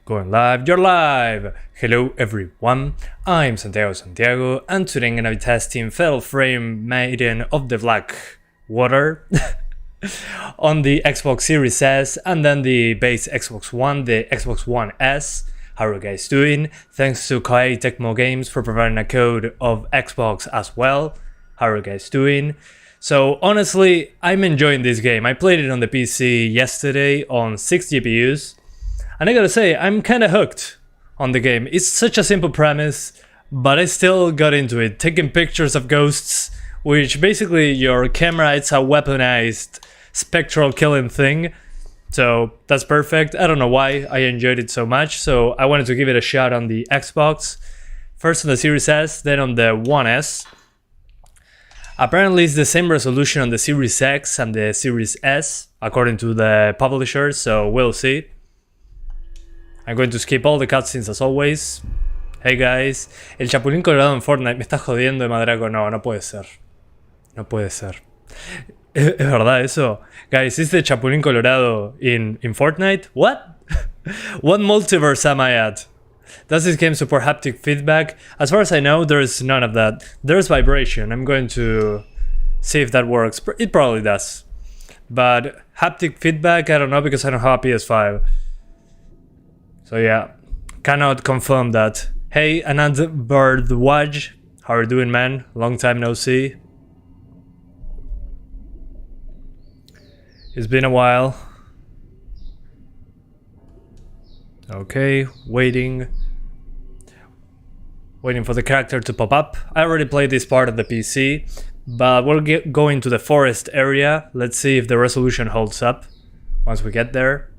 Going live, you're live! Hello everyone, I'm Santiago, and today I'm gonna be testing Fatal Frame Maiden of the Black Water on the Xbox Series S and then the base Xbox One, the Xbox One S. How are you guys doing? Thanks to Koei Tecmo Games for providing a code of Xbox as well. How are you guys doing? So honestly, I'm enjoying this game. I played it on the PC yesterday on 6 GPUs. And I gotta say, I'm kinda hooked on the game. It's such a simple premise, but I still got into it, taking pictures of ghosts, which basically your camera, it's a weaponized spectral killing thing. So that's perfect. I don't know why I enjoyed it so much, so I wanted to give it a shot on the Xbox. First on the Series S, then on the One S. Apparently it's the same resolution on the Series X and the Series S, according to the publisher, so we'll see. I'm going to skip all the cutscenes as always. Hey guys, el chapulín colorado en Fortnite, me está jodiendo, Madraco. No, no puede ser. No puede ser. ¿Es verdad eso? Guys, is the chapulín colorado in Fortnite? What? What multiverse am I at? Does this game support haptic feedback? As far as I know, there's none of that. There's vibration. I'm going to see if that works. It probably does. But haptic feedback, I don't know because I don't have a PS5. So yeah, cannot confirm that. Hey, Anand Birdwaj, how are you doing, man? Long time no see. It's been a while. Okay, waiting for the character to pop up. I already played this part of the PC, but we'll go into the forest area. Let's see if the resolution holds up once we get there.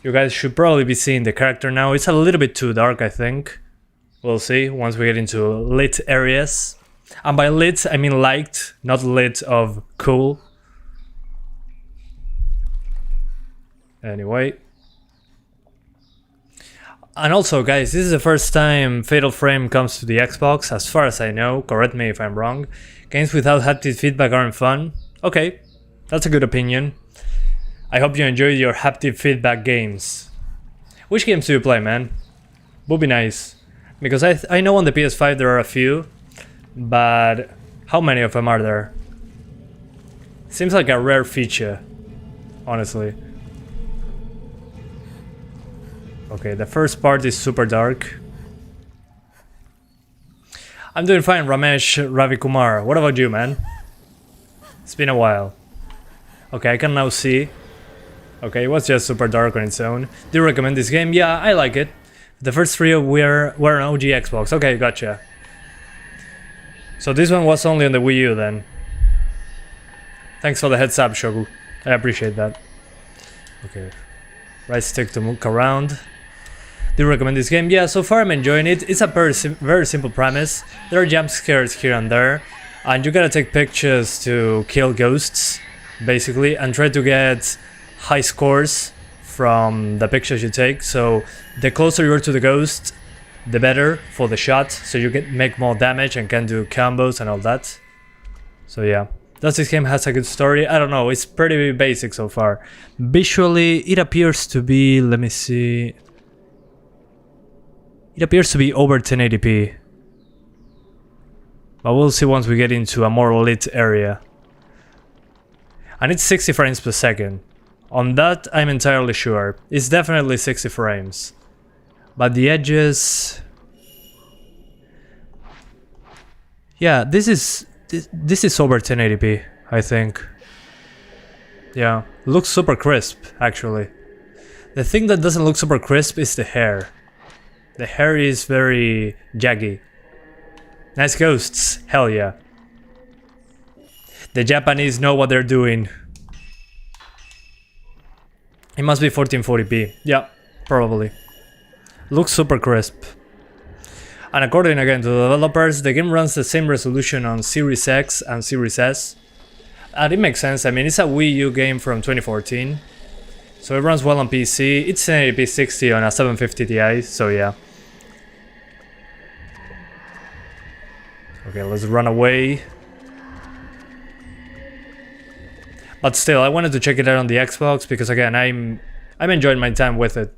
You guys should probably be seeing the character now. It's a little bit too dark, I think. We'll see once we get into lit areas. And by lit, I mean light, not lit of cool. Anyway. And also, guys, this is the first time Fatal Frame comes to the Xbox, as far as I know. Correct me if I'm wrong. Games without haptic feedback aren't fun. Okay, that's a good opinion. I hope you enjoy your haptic feedback games. Which games do you play, man? Would be nice. Because I know on the PS5 there are a few, but how many of them are there? Seems like a rare feature, honestly. Okay, the first part is super dark. I'm doing fine, Ramesh Ravikumar. What about you, man? It's been a while. Okay, I can now see. Okay, it was just super dark on its own. Do you recommend this game? Yeah, I like it. The first three were on OG Xbox. Okay, gotcha. So this one was only on the Wii U then. Thanks for the heads up, Shogu. I appreciate that. Okay. Right stick to move around. Do you recommend this game? Yeah, so far I'm enjoying it. It's a very simple premise. There are jump scares here and there. And you gotta take pictures to kill ghosts, basically, and try to get high scores from the pictures you take. So the closer you are to the ghost, the better for the shot, so you can make more damage and can do combos and all that. So yeah, does this game has a good story? I don't know, it's pretty basic so far. Visually, it appears to be, let me see, it appears to be over 1080p. But we'll see once we get into a more lit area. And it's 60 frames per second. On that, I'm entirely sure. It's definitely 60 frames. But the edges... Yeah, this is over 1080p, I think. Yeah, looks super crisp, actually. The thing that doesn't look super crisp is the hair. The hair is very jaggy. Nice ghosts, hell yeah. The Japanese know what they're doing. It must be 1440p. Yeah, probably. Looks super crisp. And according again to the developers, the game runs the same resolution on Series X and Series S. And it makes sense, I mean, it's a Wii U game from 2014. So it runs well on PC. It's 1080p 60 on a 750 Ti, so yeah. Okay, let's run away. But still, I wanted to check it out on the Xbox because again, I'm enjoying my time with it.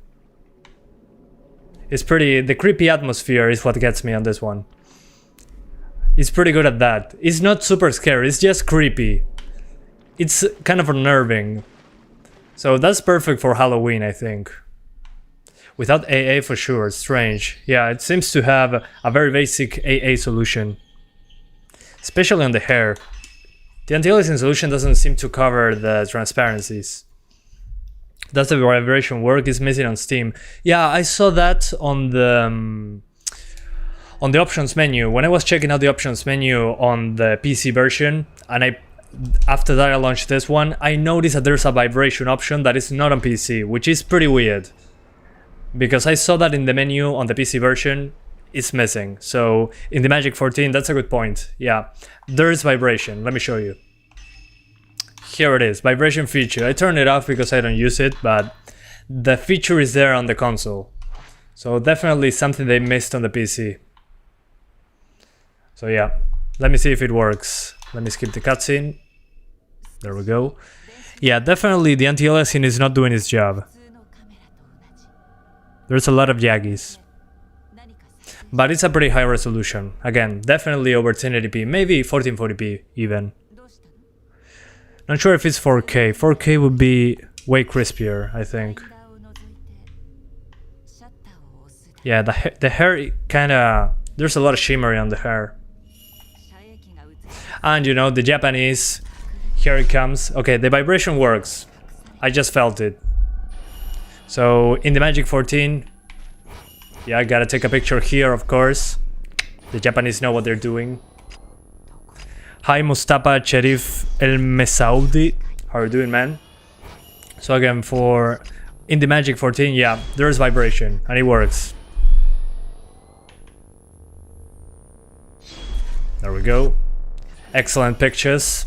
It's pretty, the creepy atmosphere is what gets me on this one. It's pretty good at that. It's not super scary, it's just creepy. It's kind of unnerving. So that's perfect for Halloween, I think. Without AA for sure, strange. Yeah, it seems to have a very basic AA solution. Especially on the hair. The anti-aliasing solution doesn't seem to cover the transparencies. That's the vibration work is missing on Steam. Yeah, I saw that on the options menu. When I was checking out the options menu on the PC version, and after that I launched this one, I noticed that there's a vibration option that is not on PC, which is pretty weird. Because I saw that in the menu on the PC version, it's missing. So in the Magic 14, that's a good point. Yeah, there is vibration. Let me show you. Here it is, vibration feature. I turned it off because I don't use it, but the feature is there on the console. So definitely something they missed on the PC. So yeah, let me see if it works. Let me skip the cutscene. There we go. Yeah, definitely the anti-aliasing is not doing its job. There's a lot of Yagis. But it's a pretty high resolution. Again, definitely over 1080p, maybe 1440p even. Not sure if it's 4K. 4K would be way crispier, I think. Yeah, the hair kinda... There's a lot of shimmery on the hair. And you know, the Japanese... Here it comes. Okay, the vibration works. I just felt it. So, in the Magic 14... Yeah, I gotta take a picture here, of course. The Japanese know what they're doing. Hi Mustafa Cherif El Mesaudi. How are you doing, man? So again, in the Magic 14, yeah, there's vibration and it works. There we go. Excellent pictures.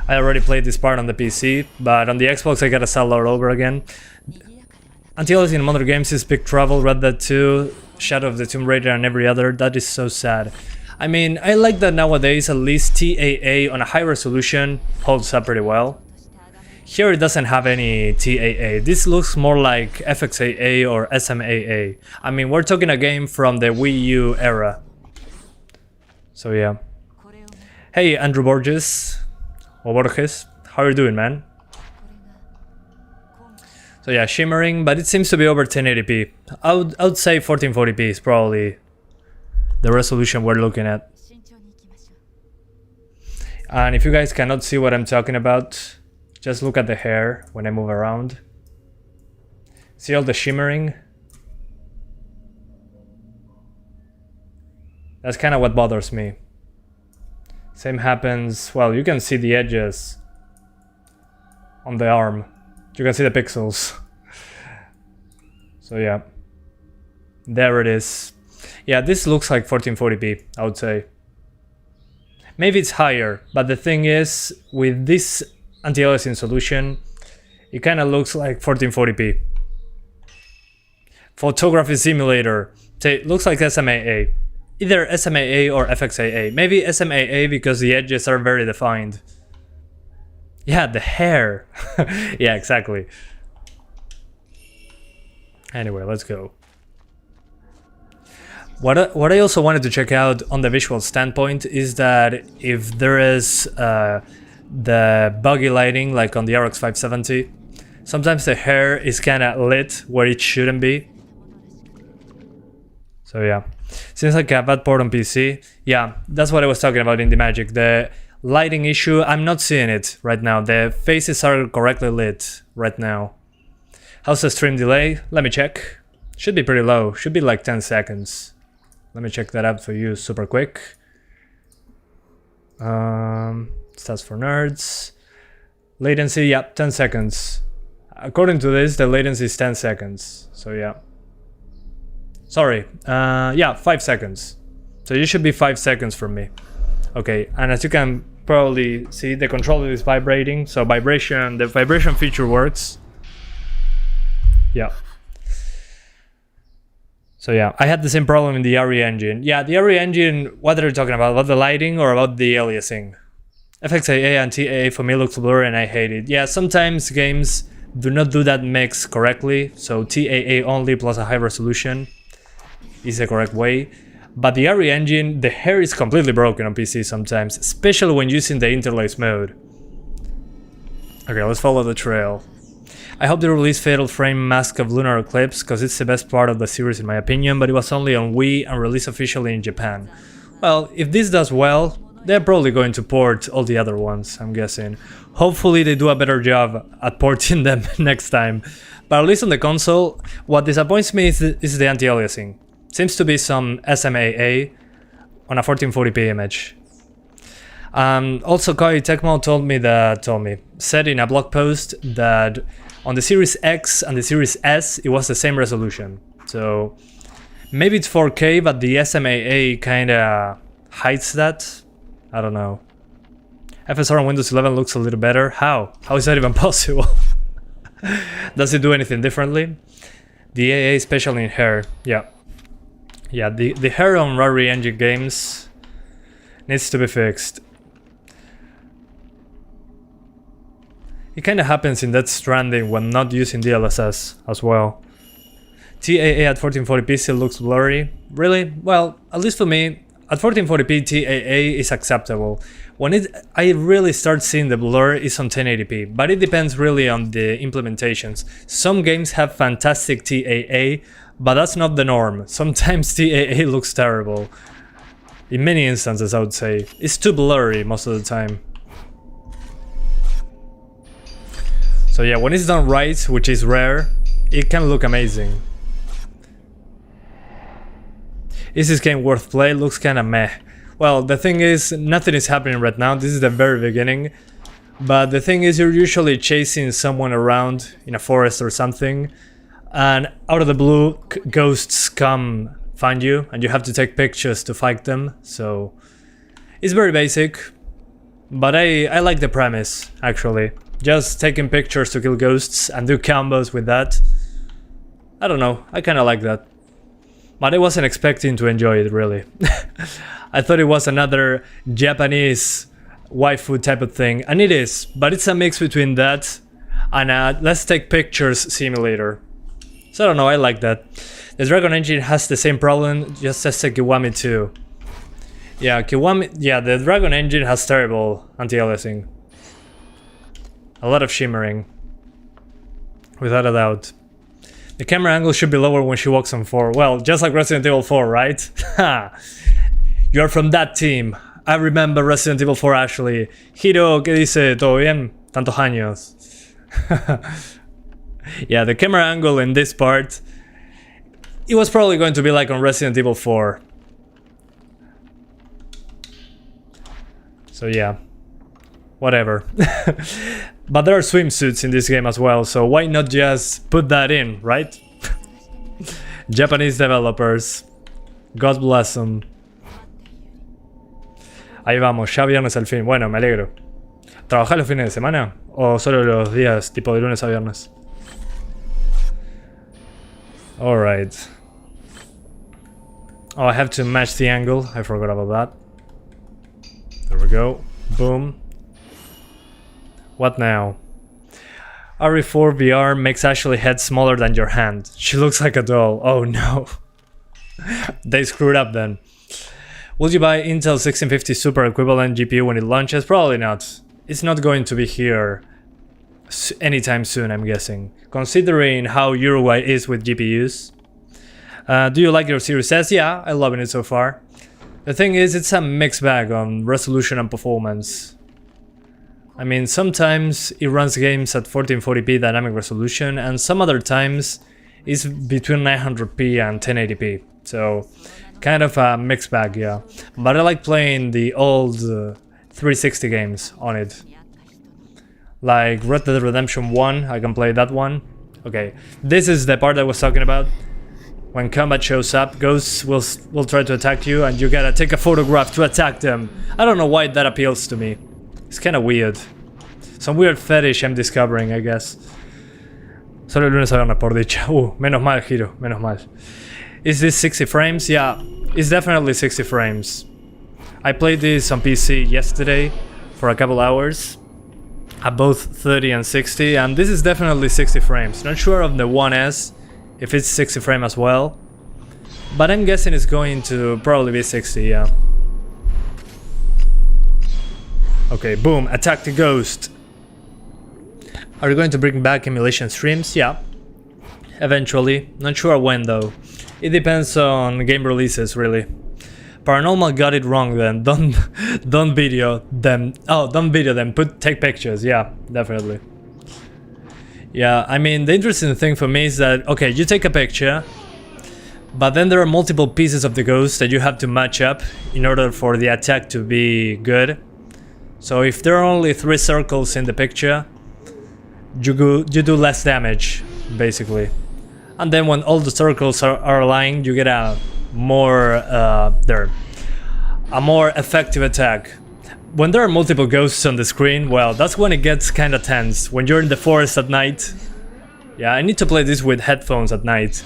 I already played this part on the PC, but on the Xbox I gotta start all over again. Anti-aliasing in other games is big trouble. Red Dead 2, Shadow of the Tomb Raider and every other. That is so sad. I mean, I like that nowadays at least TAA on a high resolution holds up pretty well. Here it doesn't have any TAA. This looks more like FXAA or SMAA. I mean, we're talking a game from the Wii U era. So yeah. Hey Andrew Borges. Or Borges. How are you doing, man? So yeah, shimmering, but it seems to be over 1080p. I would say 1440p is probably the resolution we're looking at. And if you guys cannot see what I'm talking about, just look at the hair when I move around. See all the shimmering? That's kind of what bothers me. Same happens, well, you can see the edges on the arm. You can see the pixels. So yeah. There it is. Yeah, this looks like 1440p, I would say. Maybe it's higher, but the thing is, with this anti-aliasing solution, it kind of looks like 1440p. Photography simulator. It looks like SMAA. Either SMAA or FXAA. Maybe SMAA because the edges are very defined. Yeah, the hair. Yeah, exactly. Anyway, let's go. What I also wanted to check out on the visual standpoint is that if there is the buggy lighting like on the RX 570, sometimes the hair is kind of lit where it shouldn't be. So yeah, seems like a bad port on PC. Yeah, that's what I was talking about in the Magic. The lighting issue, I'm not seeing it right now. The faces are correctly lit right now. How's the stream delay? Let me check. Should be pretty low. Should be like 10 seconds. Let me check that out for you super quick. Stats for nerds. Latency, yeah, 10 seconds. According to this, the latency is 10 seconds. So yeah. Sorry. Yeah, 5 seconds. So you should be 5 seconds from me. Okay, and as you can probably see, the controller is vibrating. So the vibration feature works. Yeah. So yeah, I had the same problem in the RE engine. Yeah, the RE engine, what are you talking about? About the lighting or about the aliasing? FXAA and TAA for me looks blurry and I hate it. Yeah, sometimes games do not do that mix correctly, so TAA only plus a high resolution is the correct way. But the RE engine, the hair is completely broken on PC sometimes, especially when using the interlace mode. Okay, let's follow the trail. I hope they release Fatal Frame Mask of Lunar Eclipse, cause it's the best part of the series in my opinion, but it was only on Wii and released officially in Japan. Well, if this does well, they're probably going to port all the other ones, I'm guessing. Hopefully they do a better job at porting them next time. But at least on the console, what disappoints me is the anti-aliasing. Seems to be some SMAA on a 1440p image. Also Koei Tecmo said in a blog post that on the Series X and the Series S it was the same resolution. So maybe it's 4K, but the SMAA kinda hides that. I don't know. FSR on Windows 11 looks a little better. How? How is that even possible? Does it do anything differently? The AA, especially in hair. Yeah. Yeah, the hair on RE engine games needs to be fixed. It kinda happens in Death Stranding when not using DLSS as well. TAA at 1440p still looks blurry. Really? Well, at least for me, at 1440p TAA is acceptable. When I really start seeing the blur is on 1080p, but it depends really on the implementations. Some games have fantastic TAA, but that's not the norm. Sometimes TAA looks terrible. In many instances, I would say. It's too blurry most of the time. So yeah, when it's done right, which is rare, it can look amazing. Is this game worth play? Looks kinda meh. Well, the thing is, nothing is happening right now, this is the very beginning. But the thing is, you're usually chasing someone around in a forest or something, and out of the blue, ghosts come find you, and you have to take pictures to fight them, so... It's very basic, but I like the premise, actually. Just taking pictures to kill ghosts and do combos with that. I don't know, I kinda like that. But I wasn't expecting to enjoy it, really. I thought it was another Japanese waifu type of thing, and it is, but it's a mix between that and a let's take pictures simulator. So I don't know, I like that. The Dragon Engine has the same problem, just as the Kiwami 2. Yeah, the Dragon Engine has terrible anti-aliasing. A lot of shimmering. Without a doubt. The camera angle should be lower when she walks on 4. Well, just like Resident Evil 4, right? Ha! You're from that team. I remember Resident Evil 4 Ashley. Hiro, ¿qué dice? ¿Todo bien? Tantos años. Yeah, the camera angle in this part, it was probably going to be like on Resident Evil 4. So yeah, whatever. But there are swimsuits in this game as well, so why not just put that in, right? Japanese developers. God bless them. Ahí vamos, ya viernes al fin. Bueno, me alegro. ¿Trabajás los fines de semana? ¿O solo los días tipo de lunes a viernes? Alright. Oh, I have to match the angle. I forgot about that. There we go. Boom. What now? RE4 VR makes Ashley head smaller than your hand. She looks like a doll. Oh no. They screwed up then. Will you buy Intel 1650 Super equivalent GPU when it launches? Probably not. It's not going to be here anytime soon, I'm guessing. Considering how Uruguay is with GPUs. Do you like your Series S? Yeah, I'm loving it so far. The thing is, it's a mixed bag on resolution and performance. I mean, sometimes it runs games at 1440p dynamic resolution, and some other times it's between 900p and 1080p. So, kind of a mixed bag, yeah. But I like playing the old 360 games on it. Like Red Dead Redemption 1, I can play that one. Okay, this is the part I was talking about. When combat shows up, ghosts will try to attack you, and you gotta take a photograph to attack them. I don't know why that appeals to me. It's kinda weird. Some weird fetish I'm discovering, I guess. Solo el lunes a viernes, por dicha. Menos mal, Hiro, menos mal. Is this 60 frames? Yeah, it's definitely 60 frames. I played this on PC yesterday for a couple hours at both 30 and 60, and this is definitely 60 frames. Not sure of the One S if it's 60 frame as well, but I'm guessing it's going to probably be 60, yeah. Okay, boom, attack the ghost. Are you going to bring back emulation streams? Yeah, eventually. Not sure when though. It depends on game releases, really. Paranormal got it wrong then. Don't video them. Oh, don't video them. Take pictures. Yeah, definitely. Yeah, I mean, the interesting thing for me is that, okay, you take a picture, but then there are multiple pieces of the ghost that you have to match up in order for the attack to be good. So if there are only 3 circles in the picture, you do less damage, basically. And then when all the circles are aligned, you get a more effective attack. When there are multiple ghosts on the screen, well, that's when it gets kinda tense. When you're in the forest at night. Yeah, I need to play this with headphones at night.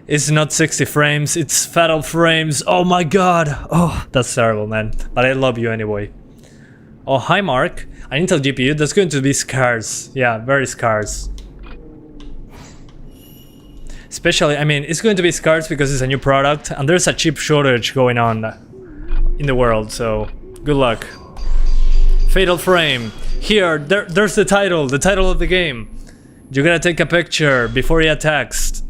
It's not 60 frames, it's fatal frames. Oh my god! Oh, that's terrible, man. But I love you anyway. Oh, hi Mark. An Intel GPU, that's going to be scarce. Yeah, very scarce. Especially, I mean, it's going to be scarce because it's a new product and there's a chip shortage going on in the world, so good luck. Fatal frame. Here, there's the title of the game. You gotta take a picture before he attacks.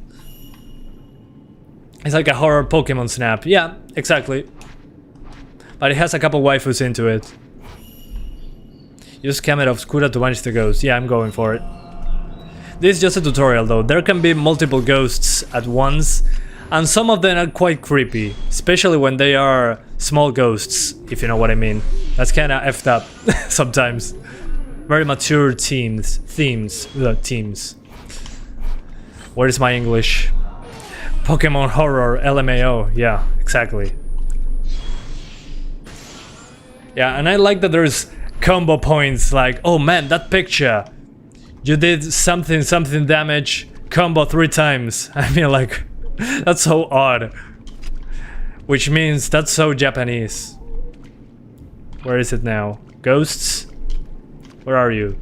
It's like a horror Pokemon Snap. Yeah, exactly. But it has a couple waifus into it. Use Camera Obscura to vanish the ghost. Yeah, I'm going for it. This is just a tutorial though. There can be multiple ghosts at once, and some of them are quite creepy, especially when they are small ghosts, if you know what I mean. That's kinda effed up sometimes. Very mature themes. Where is my English? Pokemon horror, LMAO. Yeah, exactly. Yeah, and I like that there's combo points like, oh man, that picture, you did something damage, combo 3 times. I mean, like, that's so odd. Which means that's so Japanese. Where is it now? Ghosts? Where are you?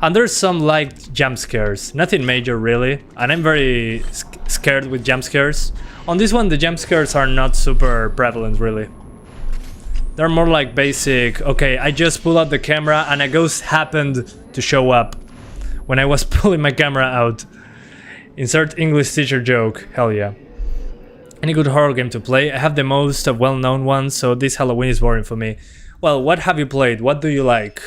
And there's some light jump scares, nothing major really, and I'm very scared with jump scares. On this one the jump scares are not super prevalent really. They're more like basic, okay, I just pull out the camera and a ghost happened to show up when I was pulling my camera out. Insert English teacher joke, hell yeah. Any good horror game to play? I have the most well-known ones, so this Halloween is boring for me. Well, what have you played? What do you like?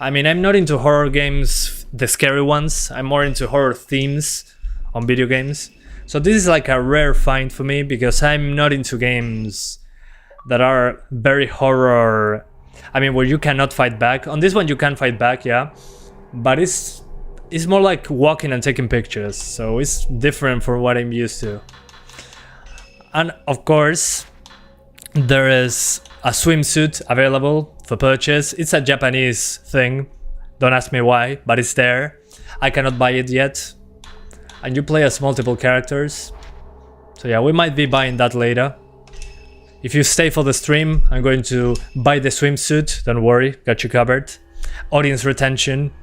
I mean, I'm not into horror games, the scary ones. I'm more into horror themes on video games. So this is like a rare find for me because I'm not into games that are very horror. I mean, where you cannot fight back. On this one you can fight back, yeah. But it's more like walking and taking pictures. So it's different from what I'm used to. And of course, there is a swimsuit available for purchase. It's a Japanese thing. Don't ask me why, but it's there. I cannot buy it yet. And you play as multiple characters. So yeah, we might be buying that later. If you stay for the stream, I'm going to buy the swimsuit. Don't worry, got you covered. Audience retention.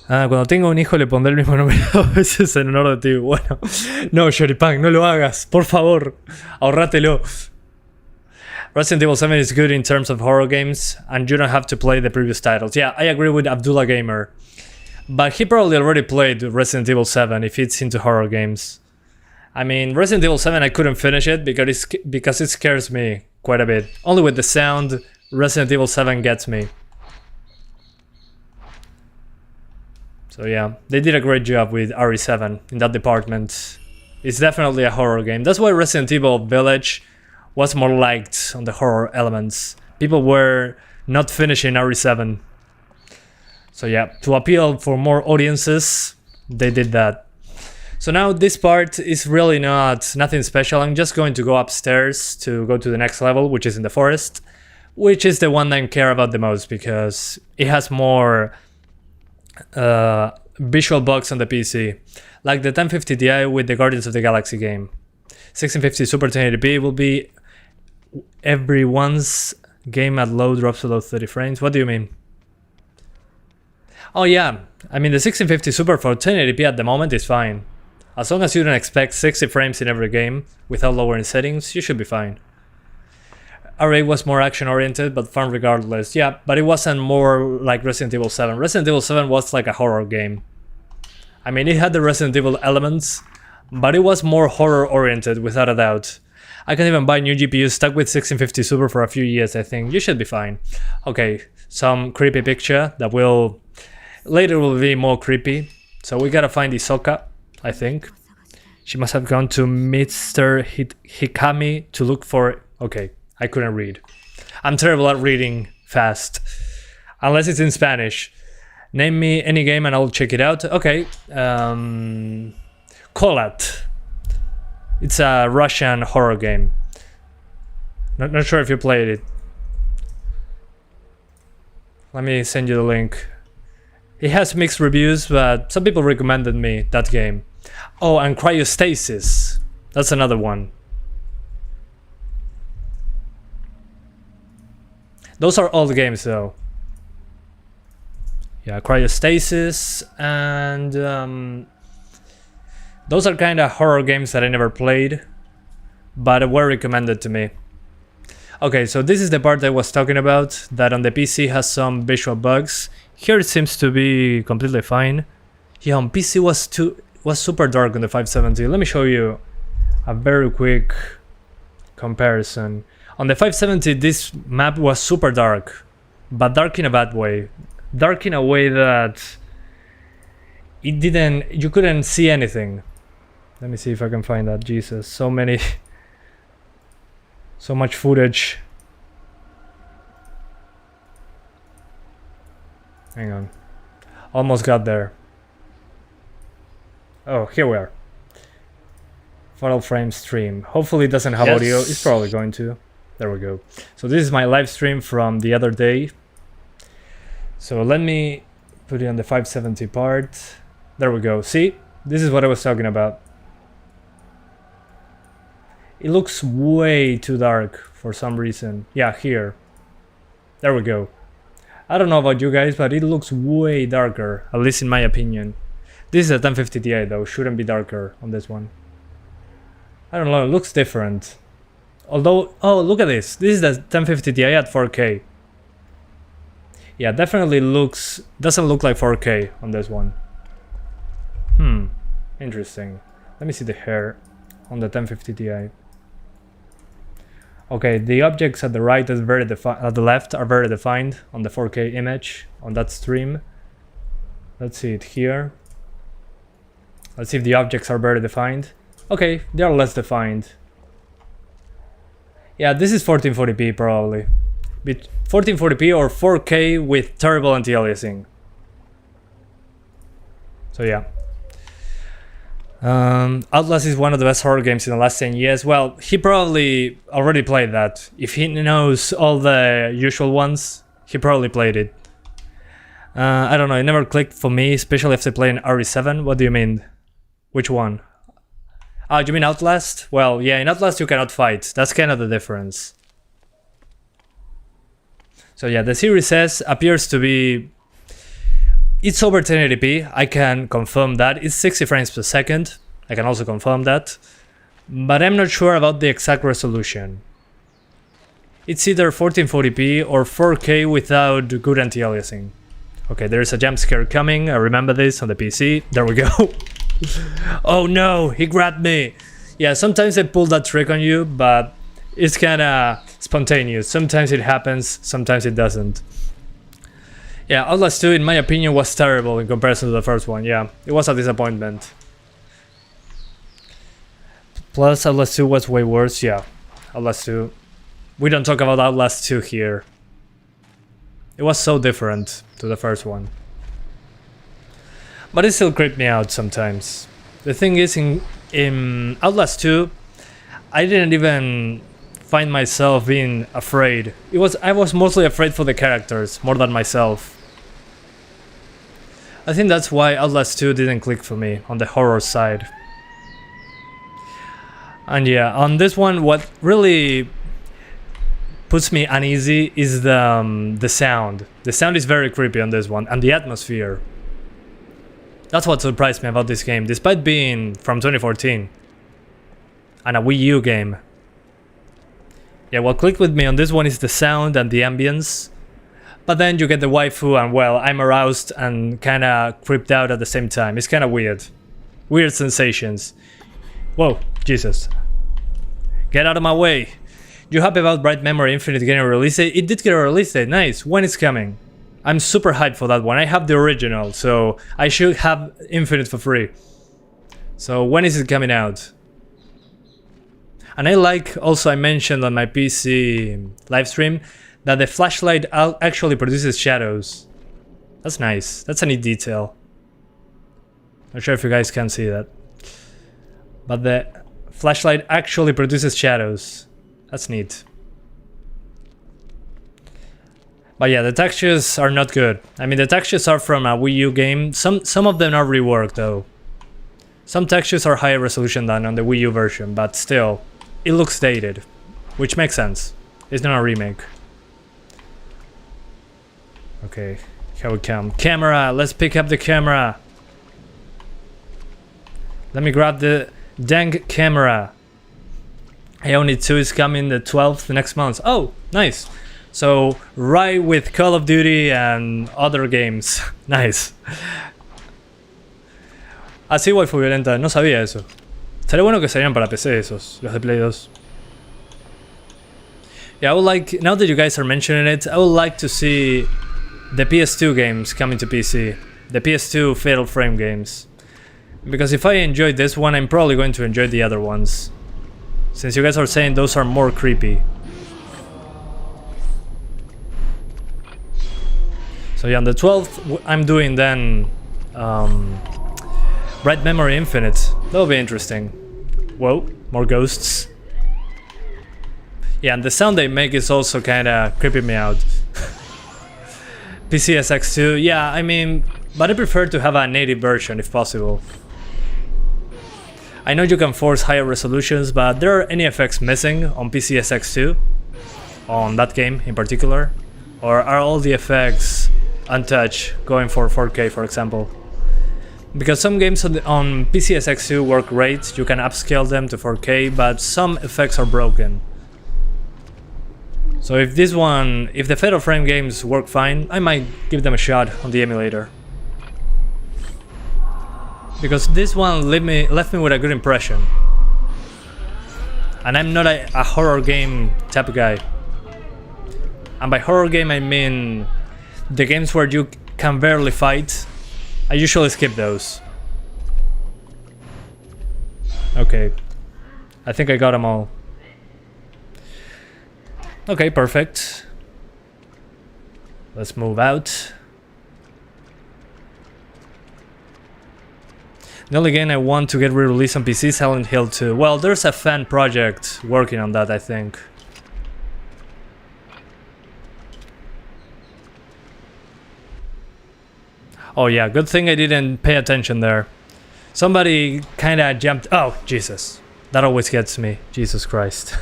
Cuando tenga un hijo le pondré el mismo nombre 2 veces en honor de ti. Bueno, no, Shoripan, no lo hagas, por favor, ahorrátelo. Resident Evil 7 is good in terms of horror games, and you don't have to play the previous titles. Yeah, I agree with Abdullah Gamer. But he probably already played Resident Evil 7 if it's into horror games. I mean, Resident Evil 7 I couldn't finish it because it scares me quite a bit. Only with the sound, Resident Evil 7 gets me. So yeah, they did a great job with RE7 in that department. It's definitely a horror game. That's why Resident Evil Village was more liked on the horror elements. People were not finishing RE7. So yeah, to appeal for more audiences, they did that. So now this part is really nothing special. I'm just going to go upstairs to go to the next level, which is in the forest, which is the one I care about the most because it has more visual bugs on the PC. Like the 1050 Ti with the Guardians of the Galaxy game. 1650 Super 1080p will be everyone's Game at low drops below 30 frames. What do you mean? Oh yeah, I mean the 1650 Super for 1080p at the moment is fine. As long as you don't expect 60 frames in every game without lowering settings, you should be fine. R8 was more action oriented but fun regardless. Yeah, but it wasn't more like Resident Evil 7. Resident Evil 7 was like a horror game. I mean, it had the Resident Evil elements, but it was more horror oriented without a doubt. I can even buy new GPUs stuck with 1650 Super for a few years, I think. You should be fine. Okay, some creepy picture that will later will be more creepy. So we gotta find Isoka, I think. She must have gone to Mr. Hikami to look for... Okay, I couldn't read. I'm terrible at reading fast. Unless it's in Spanish. Name me any game and I'll check it out. Okay. Kolat. It's a Russian horror game. Not sure if you played it. Let me send you the link. It has mixed reviews, but some people recommended me that game. Oh, and Cryostasis. That's another one. Those are old games though. Yeah, Cryostasis and those are kind of horror games that I never played, but were recommended to me. Okay, so this is the part I was talking about, that on the PC has some visual bugs. Here it seems to be completely fine. Yeah, on PC was super dark on the 570. Let me show you a very quick comparison. On the 570, this map was super dark, but dark in a bad way. Dark in a way that you couldn't see anything. Let me see if I can find that. Jesus, so much footage. Hang on. Almost got there. Oh, here we are. Photo frame stream. Hopefully it doesn't have audio. It's probably going to. There we go. So this is my live stream from the other day. So let me put it on the 570 part. There we go. See? This is what I was talking about. It looks way too dark for some reason. Yeah, here. There we go. I don't know about you guys, but it looks way darker, at least in my opinion. This is a 1050 Ti though, shouldn't be darker on this one. I don't know, it looks different. Although, oh, look at this. This is the 1050 Ti at 4K. Yeah, definitely doesn't look like 4K on this one. Interesting. Let me see the hair on the 1050 Ti. Okay, the objects at the right is at the left are very defined on the 4K image on that stream. Let's see it here. Let's see if the objects are very defined. Okay, they are less defined. Yeah, this is 1440p probably. 1440p or 4K with terrible anti-aliasing. So yeah. Outlast is one of the best horror games in the last 10 years. Well, he probably already played that. If he knows all the usual ones, he probably played it. I don't know, it never clicked for me, especially after playing RE7. What do you mean? Which one? Oh, you mean Outlast? Well, yeah, in Outlast you cannot fight. That's kind of the difference. So yeah, the Series S appears to be... It's over 1080p, I can confirm that. It's 60 frames per second, I can also confirm that. But I'm not sure about the exact resolution. It's either 1440p or 4K without good anti-aliasing. Okay, there's a jump scare coming, I remember this on the PC. There we go. Oh no, he grabbed me. Yeah, sometimes I pull that trick on you, but it's kinda spontaneous. Sometimes it happens, sometimes it doesn't. Yeah, Outlast 2 in my opinion was terrible in comparison to the first one. Yeah, it was a disappointment. Plus Outlast 2 was way worse. Yeah, Outlast 2. We don't talk about Outlast 2 here. It was so different to the first one. But it still creeped me out sometimes. The thing is, in Outlast 2, I didn't even find myself being afraid. I was mostly afraid for the characters, more than myself. I think that's why Outlast 2 didn't click for me, on the horror side. And yeah, on this one, what really puts me uneasy is the sound. The sound is very creepy on this one, and the atmosphere. That's what surprised me about this game, despite being from 2014 and a Wii U game. Yeah, what clicked with me on this one is the sound and the ambience. But then you get the waifu and, well, I'm aroused and kinda creeped out at the same time. It's kinda weird. Weird sensations. Whoa, Jesus. Get out of my way. You happy about Bright Memory Infinite getting a release date? It did get a release date, nice. When it's coming? I'm super hyped for that one. I have the original, so I should have Infinite for free. So when is it coming out? And I like, also I mentioned on my PC livestream, that the flashlight actually produces shadows. That's nice. That's a neat detail. Not sure if you guys can see that. But the flashlight actually produces shadows. That's neat. But yeah, the textures are not good. I mean, the textures are from a Wii U game. Some of them are reworked though. Some textures are higher resolution than on the Wii U version, but still, it looks dated, which makes sense. It's not a remake. Okay, here we come. Camera, let's pick up the camera. Let me grab the dang camera. AO 2 is coming the 12th next month. Oh, nice. So, right with Call of Duty and other games. Nice. Así waifu violenta, no sabía eso. Estaría bueno que salieran para PC esos, los de Play 2. Yeah, I would like, now that you guys are mentioning it, I would like to see the PS2 games coming to PC. The PS2 Fatal Frame games. Because if I enjoyed this one, I'm probably going to enjoy the other ones. Since you guys are saying those are more creepy. So yeah, on the 12th, I'm doing then Bright Memory Infinite. That'll be interesting. Whoa, more ghosts. Yeah, and the sound they make is also kinda creeping me out. PCSX2, yeah, I mean, but I prefer to have a native version if possible. I know you can force higher resolutions, but there are any effects missing on PCSX2? On that game in particular? Or are all the effects untouched, going for 4K for example? Because some games on PCSX2 work great, you can upscale them to 4K, but some effects are broken. So if this one, if the Fatal Frame games work fine, I might give them a shot on the emulator. Because this one left me with a good impression. And I'm not a horror game type of guy. And by horror game I mean the games where you can barely fight. I usually skip those. Okay. I think I got them all. Okay, perfect. Let's move out. The only game I want to get re-released on PC is Silent Hill 2. Well, there's a fan project working on that, I think. Oh yeah, good thing I didn't pay attention there. Somebody kinda jumped. Oh, Jesus. That always gets me. Jesus Christ.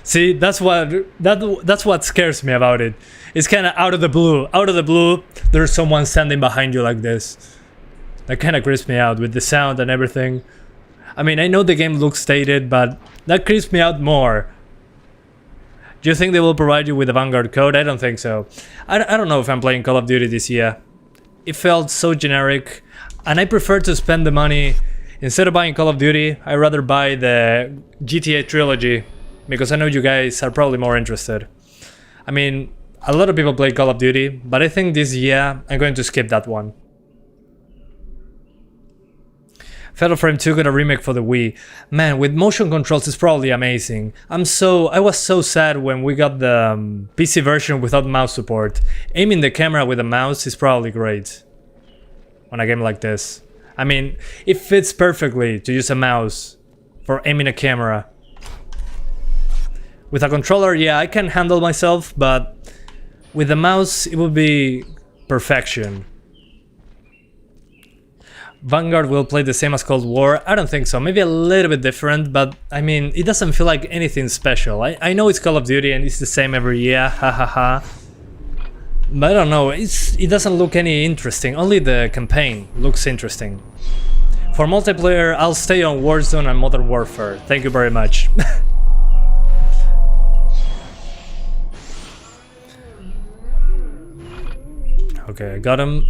See, that's what scares me about it. It's kinda out of the blue. Out of the blue, there's someone standing behind you like this. That kinda creeps me out with the sound and everything. I mean, I know the game looks dated, but that creeps me out more. Do you think they will provide you with a Vanguard code? I don't think so. I don't know if I'm playing Call of Duty this year. It felt so generic, and I prefer to spend the money. Instead of buying Call of Duty, I'd rather buy the GTA trilogy, because I know you guys are probably more interested. I mean, a lot of people play Call of Duty, but I think this year I'm going to skip that one. Fatal Frame 2 got a remake for the Wii. Man, with motion controls it's probably amazing. I was so sad when we got the PC version without mouse support. Aiming the camera with a mouse is probably great on a game like this. I mean, it fits perfectly to use a mouse for aiming a camera. With a controller, yeah, I can handle myself, but with a mouse it would be perfection. Vanguard will play the same as Cold War. I don't think so. Maybe a little bit different, but I mean, it doesn't feel like anything special. I know it's Call of Duty and it's the same every year, hahaha. But I don't know, it doesn't look any interesting. Only the campaign looks interesting. For multiplayer, I'll stay on Warzone and Modern Warfare. Thank you very much. Okay, I got him.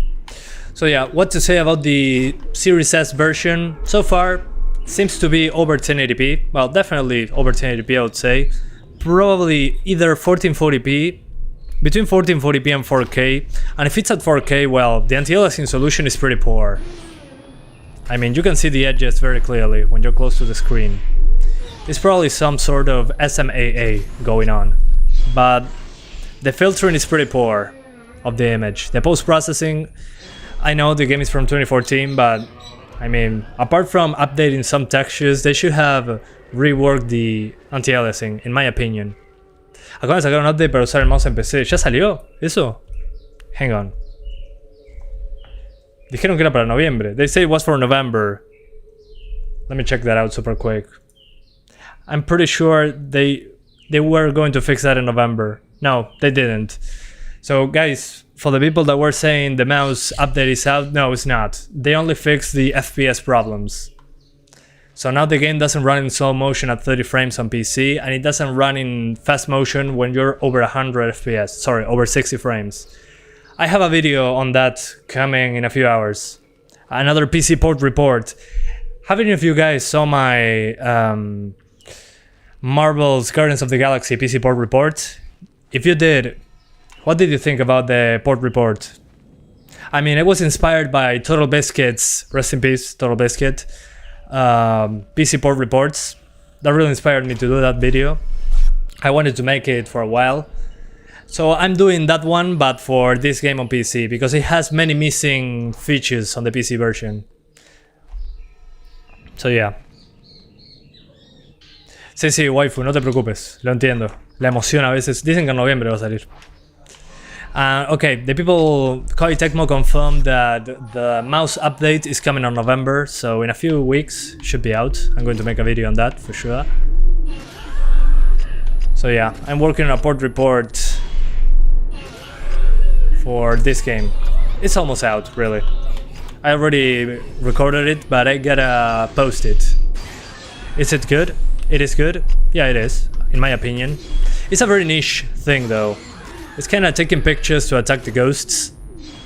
So yeah, what to say about the Series S version? So far, seems to be over 1080p. Well, definitely over 1080p, I would say. Probably either 1440p, between 1440p and 4K. And if it's at 4K, well, the anti-aliasing solution is pretty poor. I mean, you can see the edges very clearly when you're close to the screen. It's probably some sort of SMAA going on. But the filtering is pretty poor of the image. The post-processing, I know the game is from 2014, but I mean, apart from updating some textures, they should have reworked the anti-aliasing, in my opinion. Acaban de sacar un update para usar el mouse en PC. ¿Ya salió? ¿Eso? Hang on. Dijeron que era para noviembre. They say it was for November. Let me check that out super quick. I'm pretty sure they were going to fix that in November. No, they didn't. So guys, for the people that were saying the mouse update is out, no, it's not. They only fixed the FPS problems. So now the game doesn't run in slow motion at 30 frames on PC, and it doesn't run in fast motion when you're over 100 FPS. Sorry, over 60 frames. I have a video on that coming in a few hours. Another PC port report. How many of you guys saw my Marvel's Guardians of the Galaxy PC port report? If you did, what did you think about the port report? I mean, it was inspired by Total Biscuit's, rest in peace, Total Biscuit, PC port reports. That really inspired me to do that video. I wanted to make it for a while. So I'm doing that one, but for this game on PC, because it has many missing features on the PC version. So yeah. Sí, waifu, no te preocupes, lo entiendo. La emoción a veces, dicen que en noviembre va a salir. Okay, the people, Koei Tecmo confirmed that the mouse update is coming on November, so in a few weeks should be out. I'm going to make a video on that for sure. So yeah, I'm working on a port report for this game. It's almost out, really. I already recorded it, but I gotta post it. Is it good? It is good? Yeah, it is, in my opinion. It's a very niche thing though. It's kind of taking pictures to attack the ghosts.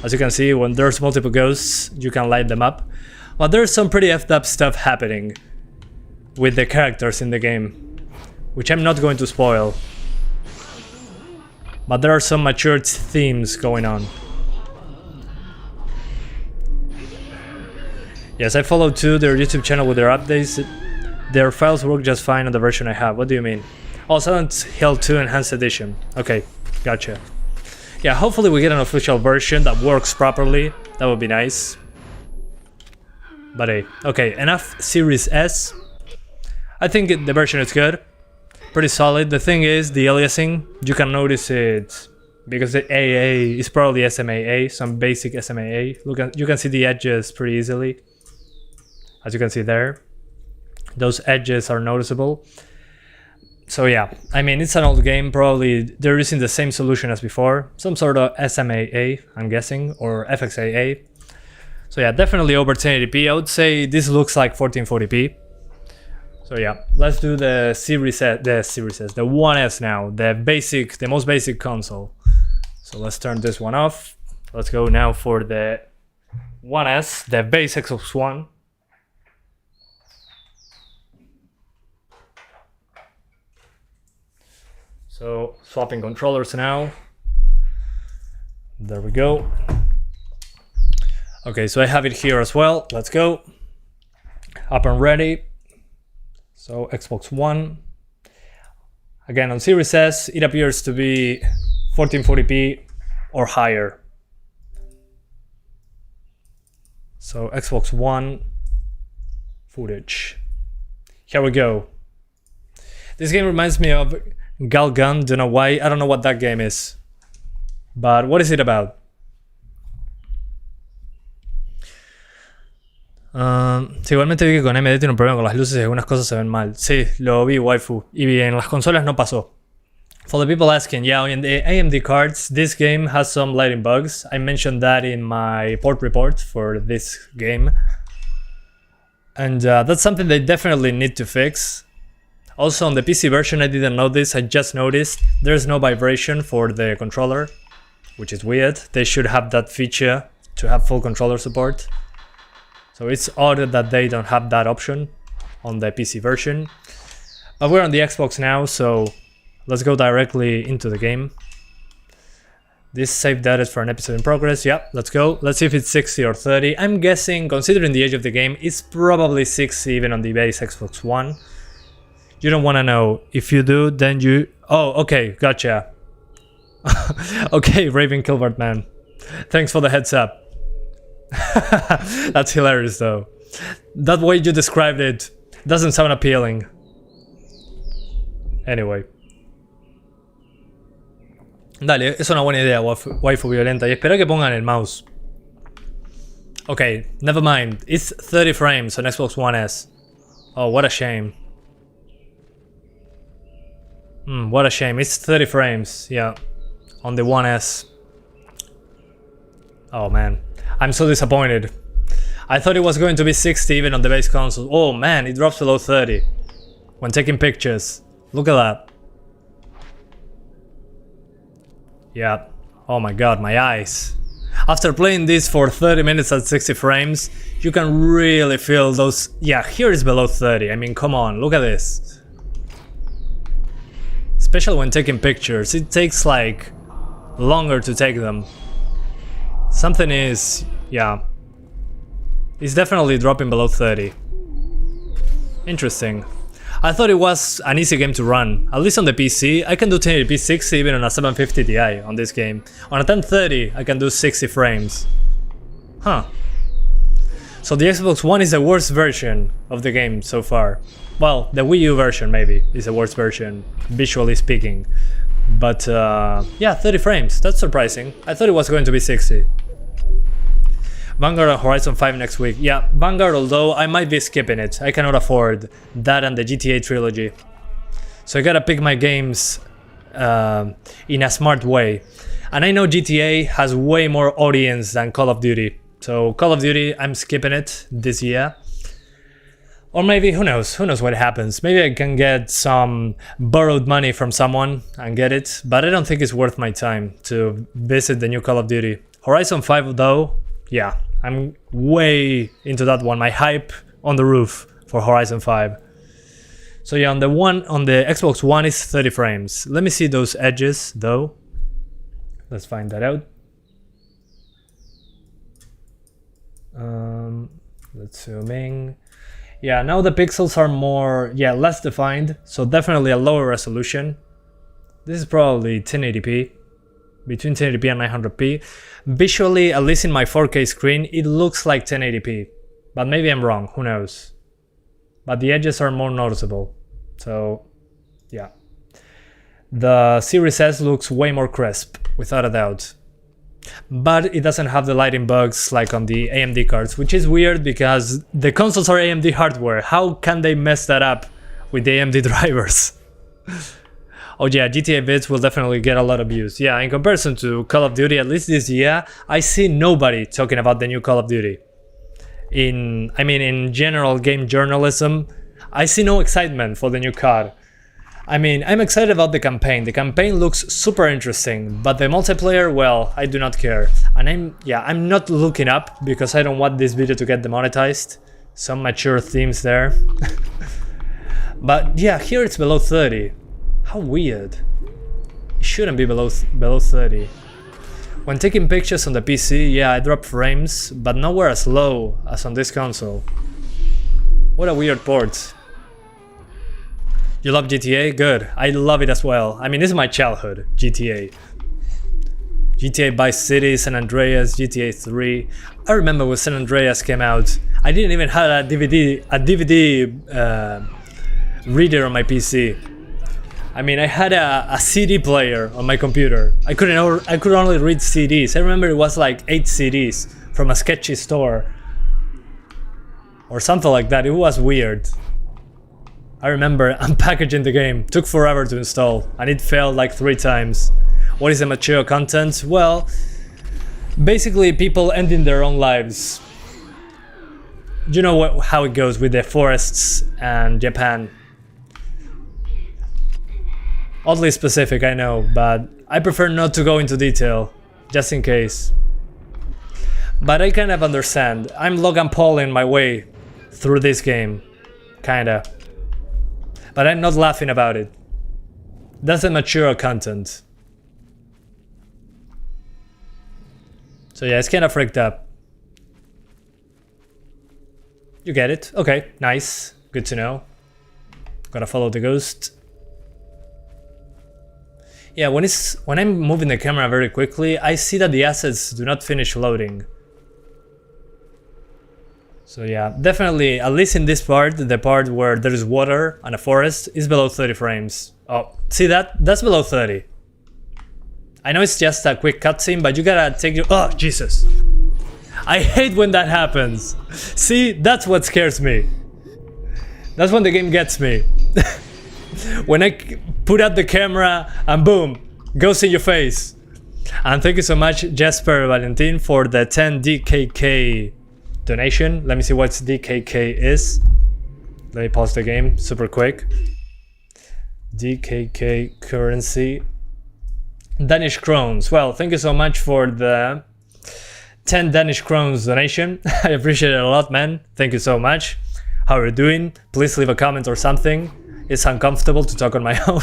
As you can see, when there's multiple ghosts, you can light them up. But there's some pretty effed up stuff happening with the characters in the game, which I'm not going to spoil. But there are some matured themes going on. Yes, I follow too their YouTube channel with their updates. Their files work just fine on the version I have. What do you mean? Oh, Silent Hill 2 Enhanced Edition. Okay. Gotcha. Yeah, hopefully we get an official version that works properly. That would be nice. But hey, okay, enough Series S. I think the version is good. Pretty solid. The thing is, the aliasing, you can notice it because the AA is probably SMAA, some basic SMAA. You can see the edges pretty easily. As you can see there. Those edges are noticeable. So yeah, I mean, it's an old game, probably they're using the same solution as before, some sort of SMAA, I'm guessing, or FXAA. So yeah, definitely over 1080p. I would say this looks like 1440p. So yeah, let's do the Series S, the 1S now, the most basic console. So let's turn this one off. Let's go now for the 1S, the base Xbox One. So swapping controllers now. There we go. Okay, so I have it here as well. Let's go. Up and ready. So Xbox One. Again, on Series S, it appears to be 1440p or higher. So Xbox One footage. Here we go. This game reminds me of Galgun, don't know why, I don't know what that game is. But what is it about? Sí, igualmente vi que con AMD tiene un problema con las luces y algunas cosas se ven mal. Sí, lo vi, waifu. Y en las consolas no pasó. For the people asking, yeah, in the AMD cards, this game has some lighting bugs. I mentioned that in my port report for this game. And that's something they definitely need to fix. Also, on the PC version, I didn't know this, I just noticed there's no vibration for the controller, which is weird. They should have that feature to have full controller support. So it's odd that they don't have that option on the PC version. But we're on the Xbox now, so let's go directly into the game. This save data is for an episode in progress. Yeah, let's go. Let's see if it's 60 or 30. I'm guessing, considering the age of the game, it's probably 60 even on the base Xbox One. You don't want to know. If you do, then you... Oh, okay, gotcha. Okay, Raven Kilbert, man. Thanks for the heads up. That's hilarious, though. That way you described it doesn't sound appealing. Anyway. Dale, es una buena idea, waifu violenta. Y espera que pongan el mouse. Okay, never mind. It's 30 frames on Xbox One S. Oh, what a shame. What a shame. It's 30 frames, yeah. On the One S. Oh man. I'm so disappointed. I thought it was going to be 60 even on the base console. Oh man, it drops below 30 when taking pictures. Look at that. Yeah. Oh my god, my eyes. After playing this for 30 minutes at 60 frames, you can really feel those... Yeah, here is below 30. I mean, come on, look at this. Especially when taking pictures, it takes like longer to take them. Something is... yeah. It's definitely dropping below 30. Interesting. I thought it was an easy game to run. At least on the PC, I can do 1080p 60 even on a 750 Ti on this game. On a 1030, I can do 60 frames. Huh. So the Xbox One is the worst version of the game so far. Well, the Wii U version maybe is the worst version, visually speaking. But yeah, 30 frames, that's surprising. I thought it was going to be 60. Vanguard and Horizon 5 next week. Yeah, Vanguard, although I might be skipping it. I cannot afford that and the GTA trilogy. So I gotta pick my games in a smart way. And I know GTA has way more audience than Call of Duty. So Call of Duty, I'm skipping it this year. Or maybe, who knows what happens. Maybe I can get some borrowed money from someone and get it. But I don't think it's worth my time to visit the new Call of Duty. Horizon 5 though, yeah. I'm way into that one. My hype on the roof for Horizon 5. So yeah, on the Xbox One is 30 frames. Let me see those edges though. Let's find that out. Let's zoom in. Yeah, now the pixels are more, less defined. So definitely a lower resolution. This is probably 1080p. Between 1080p and 900p. Visually, at least in my 4K screen, it looks like 1080p. But maybe I'm wrong, who knows. But the edges are more noticeable. So, yeah. The Series S looks way more crisp, without a doubt. But it doesn't have the lighting bugs like on the AMD cards, which is weird because the consoles are AMD hardware. How can they mess that up with the AMD drivers? Oh yeah, GTA bits will definitely get a lot of views. Yeah, in comparison to Call of Duty, at least this year, I see nobody talking about the new Call of Duty. In general game journalism, I see no excitement for the new COD. I mean, I'm excited about the campaign. The campaign looks super interesting, but the multiplayer, well, I do not care. And I'm not looking up because I don't want this video to get demonetized. Some mature themes there. But yeah, here it's below 30. How weird. It shouldn't be below 30. When taking pictures on the PC, yeah, I drop frames, but nowhere as low as on this console. What a weird port. You love GTA? Good. I love it as well. I mean, this is my childhood, GTA. GTA Vice City, San Andreas, GTA 3. I remember when San Andreas came out, I didn't even have a DVD reader on my PC. I mean, I had a CD player on my computer. I could only read CDs. I remember it was like 8 CDs from a sketchy store. or something like that. It was weird. I remember unpackaging the game. Took forever to install and it failed like 3 times. What is the mature content? Well, basically people ending their own lives. You know how it goes with the forests and Japan. Oddly specific, I know, but I prefer not to go into detail, just in case. But I kind of understand. I'm Logan Pauling my way through this game, kinda. But I'm not laughing about it. That's the mature content. So yeah, it's kinda freaked up. You get it? Okay, nice. Good to know. Gotta follow the ghost. Yeah, when I'm moving the camera very quickly, I see that the assets do not finish loading. So yeah, definitely, at least in this part, the part where there is water and a forest, is below 30 frames. Oh, see that? That's below 30. I know it's just a quick cutscene, but you gotta take your... Oh, Jesus. I hate when that happens. See, that's what scares me. That's when the game gets me. When I put out the camera and boom, goes in your face. And thank you so much, Jesper Valentin, for the 10 DKK donation. Let me see what DKK is. Let me pause the game super quick. DKK currency. Danish krones. Well, thank you so much for the 10 Danish krones donation. I appreciate it a lot, man. Thank you so much. How are you doing? Please leave a comment or something. It's uncomfortable to talk on my own.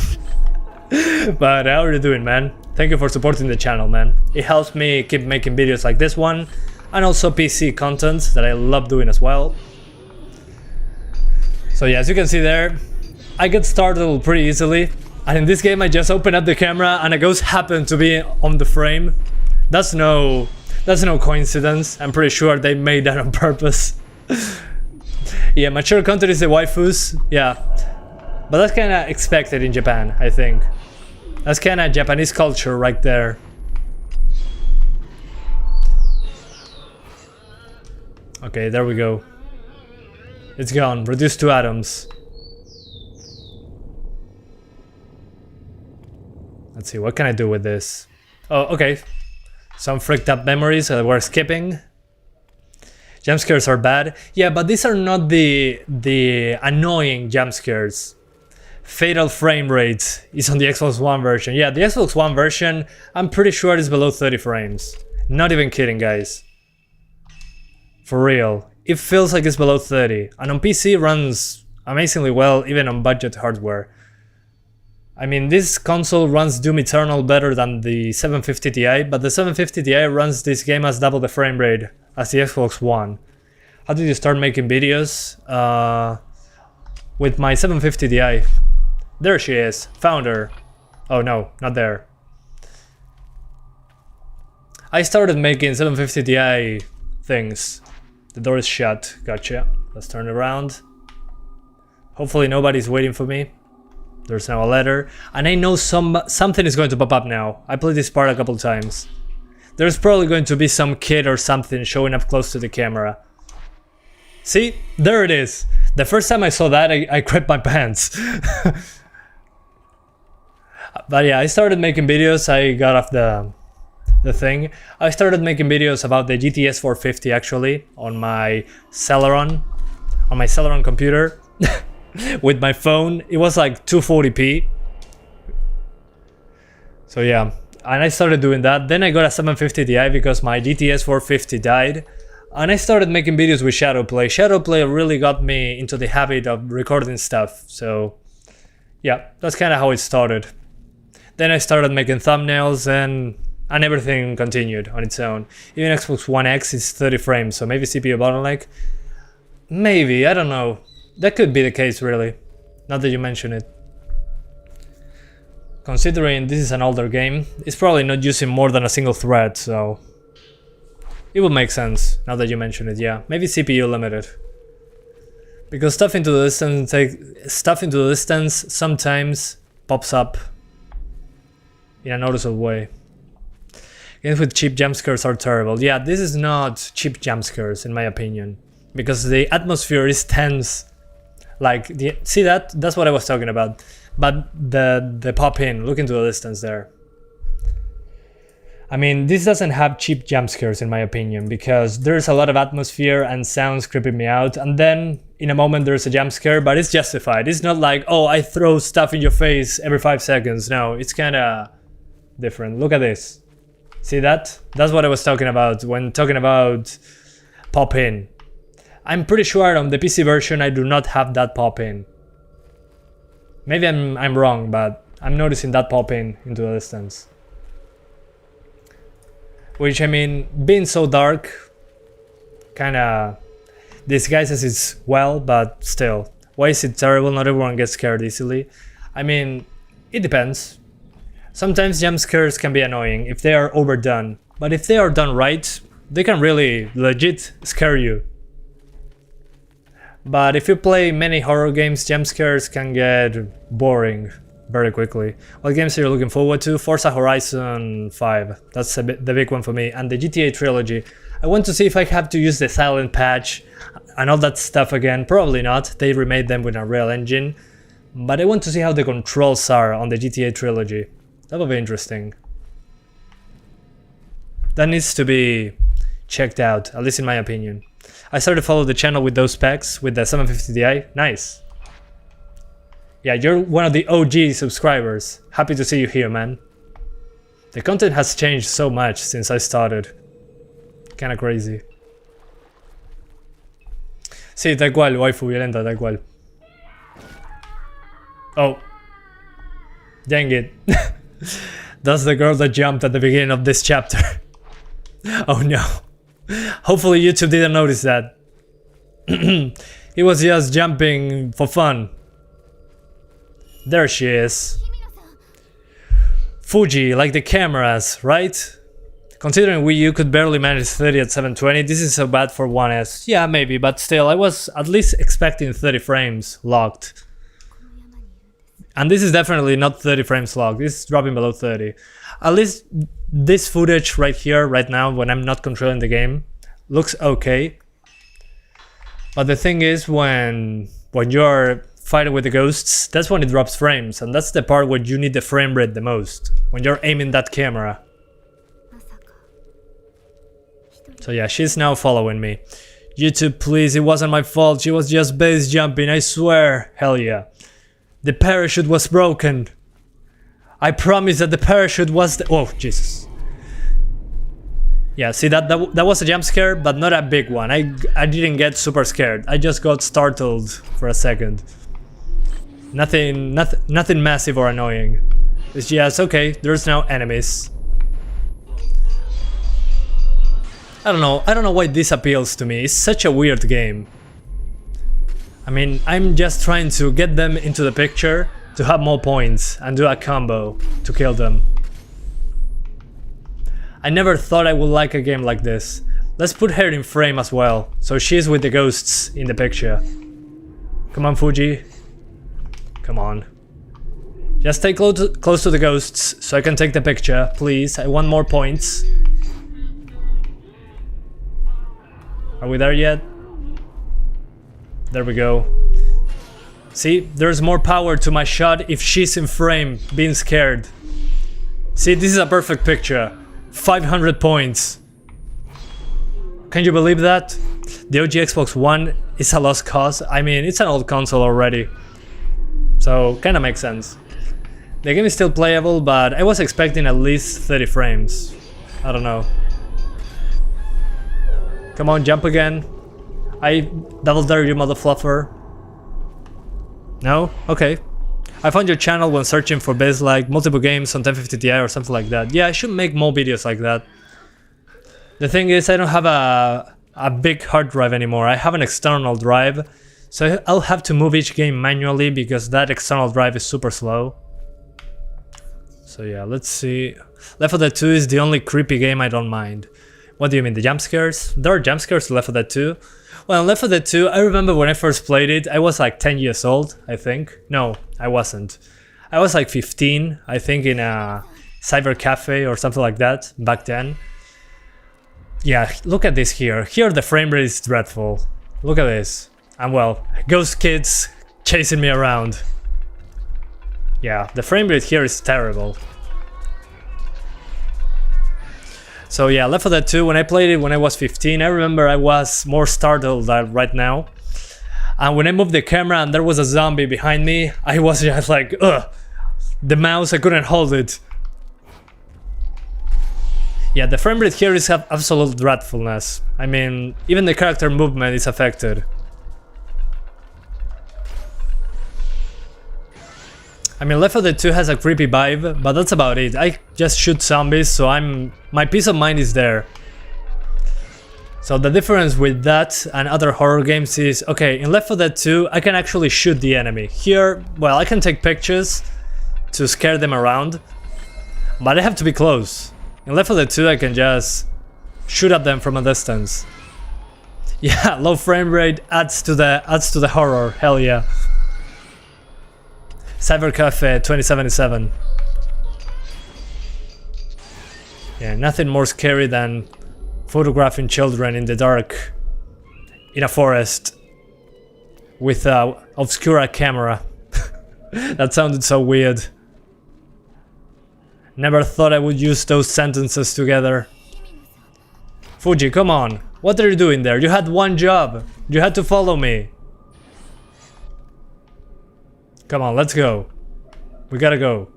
But how are you doing, man? Thank you for supporting the channel, man. It helps me keep making videos like this one, and also PC content that I love doing as well. So yeah, as you can see there, I get startled pretty easily. And in this game I just open up the camera and a ghost happened to be on the frame. That's no coincidence. I'm pretty sure they made that on purpose. Yeah, mature content is the waifus. Yeah. But that's kinda expected in Japan, I think. That's kinda Japanese culture right there. Okay, there we go. It's gone, reduced to atoms. Let's see, what can I do with this? Oh, okay. Some freaked up memories that we're skipping. Jump scares are bad. Yeah, but these are not the annoying jump scares. Fatal frame rate is on the Xbox One version. Yeah, the Xbox One version, I'm pretty sure is below 30 frames. Not even kidding, guys. For real. It feels like it's below 30. And on PC it runs amazingly well, even on budget hardware. I mean, this console runs Doom Eternal better than the 750 Ti, but the 750 Ti runs this game as double the frame rate as the Xbox One. How did you start making videos? With my 750 Ti. There she is, found her. Oh no, not there. I started making 750 Ti things. The door is shut, gotcha. Let's turn around. Hopefully nobody's waiting for me. There's now a letter. And I know something is going to pop up now. I played this part a couple times. There's probably going to be some kid or something showing up close to the camera. See? There it is. The first time I saw that, I crapped my pants. But yeah, I started making videos. I got off the thing. I started making videos about the GTS 450 actually on my Celeron computer with my phone. It was like 240p. So yeah, and I started doing that. Then I got a 750 Ti because my GTS 450 died. And I started making videos with Shadowplay. Shadowplay really got me into the habit of recording stuff. So yeah, that's kind of how it started. Then I started making thumbnails and everything continued on its own. Even Xbox One X is 30 frames, so maybe CPU bottleneck? Maybe, I don't know. That could be the case really, now that you mention it. Considering this is an older game, it's probably not using more than a single thread, so it would make sense, now that you mention it, yeah. Maybe CPU limited. Because stuff into the distance sometimes pops up in a noticeable way. Games with cheap jump scares are terrible. Yeah, this is not cheap jump scares in my opinion. because the atmosphere is tense. Like, see that? That's what I was talking about. But the pop in, look into the distance there. I mean, this doesn't have cheap jump scares in my opinion, because there's a lot of atmosphere and sounds creeping me out, and then in a moment there's a jump scare, but it's justified. It's not like, oh, I throw stuff in your face every 5 seconds. No, it's kinda different. Look at this. See that? That's what I was talking about when talking about pop in. I'm pretty sure on the PC version I do not have that pop in. Maybe I'm wrong, but I'm noticing that pop in into the distance. Which, I mean, being so dark kinda disguises it well, but still. Why is it terrible? Not everyone gets scared easily. I mean, it depends. Sometimes jump scares can be annoying if they are overdone, but if they are done right, they can really legit scare you. But if you play many horror games, jump scares can get boring very quickly. What games are you looking forward to? Forza Horizon 5, that's the big one for me, and the GTA trilogy. I want to see if I have to use the silent patch and all that stuff again. Probably not, they remade them with a real engine. But I want to see how the controls are on the GTA trilogy. That would be interesting. That needs to be checked out, at least in my opinion. I started to follow the channel with those specs, with the 750 Ti. Nice. Yeah, you're one of the OG subscribers. Happy to see you here, man. The content has changed so much since I started. Kinda crazy. Sí, tal cual, waifu violenta, tal cual. Oh. Dang it. That's the girl that jumped at the beginning of this chapter. Oh no. Hopefully YouTube didn't notice that. He was just jumping for fun. There she is. Fuji, like the cameras, right? Considering Wii U could barely manage 30 at 720, this is so bad for 1S. Yeah, maybe, but still, I was at least expecting 30 frames locked. And this is definitely not 30 frames locked, this is dropping below 30. At least this footage right here, right now, when I'm not controlling the game, looks okay. But the thing is, when you're fighting with the ghosts, that's when it drops frames, and that's the part where you need the frame rate the most, when you're aiming that camera. So yeah, she's now following me. YouTube, please, it wasn't my fault, she was just base jumping, I swear. Hell yeah. The parachute was broken. I promise that the parachute was oh, Jesus. Yeah, see, that was a jump scare, but not a big one. I didn't get super scared, I just got startled for a second. Nothing massive or annoying. It's just, okay, there's now enemies. I don't know why this appeals to me. It's such a weird game. I mean, I'm just trying to get them into the picture to have more points and do a combo to kill them. I never thought I would like a game like this. Let's put her in frame as well, so she's with the ghosts in the picture. Come on, Fuji. Come on. Just stay close to the ghosts so I can take the picture, please. I want more points. Are we there yet? There we go. See, there's more power to my shot if she's in frame, being scared. See, this is a perfect picture. 500 points. Can you believe that? The OG Xbox One is a lost cause. I mean, it's an old console already. So, kinda makes sense. The game is still playable, but I was expecting at least 30 frames. I don't know. Come on, jump again. I double dare you, mother fluffer. No? Okay. I found your channel when searching for base like multiple games on 1050 Ti or something like that. Yeah, I should make more videos like that. The thing is, I don't have a big hard drive anymore. I have an external drive, so I'll have to move each game manually because that external drive is super slow. So yeah, let's see. Left 4 Dead 2 is the only creepy game I don't mind. What do you mean, the jump scares? There are jump scares in Left 4 Dead 2? Well, in Left 4 Dead 2, I remember when I first played it, I was like 10 years old, I think. No, I wasn't. I was like 15, I think, in a cyber cafe or something like that, back then. Yeah, look at this here. Here the frame rate is dreadful. Look at this. And well, ghost kids chasing me around. Yeah, the frame rate here is terrible. So yeah, Left 4 Dead 2, when I played it when I was 15, I remember I was more startled than right now. And when I moved the camera and there was a zombie behind me, I was just like, ugh. The mouse, I couldn't hold it. Yeah, the frame rate here is absolute dreadfulness. I mean, even the character movement is affected. I mean, Left 4 Dead 2 has a creepy vibe, but that's about it. I just shoot zombies, so my peace of mind is there. So the difference with that and other horror games is, okay, in Left 4 Dead 2, I can actually shoot the enemy. Here, well, I can take pictures to scare them around, but I have to be close. In Left 4 Dead 2, I can just shoot at them from a distance. Yeah, low frame rate adds to the horror. Hell yeah. Cybercafe 2077. Yeah, nothing more scary than photographing children in the dark in a forest with a obscura camera. That sounded so weird. Never thought I would use those sentences together. Fuji, come on. What are you doing there? You had one job. You had to follow me. Come on, let's go. We gotta go.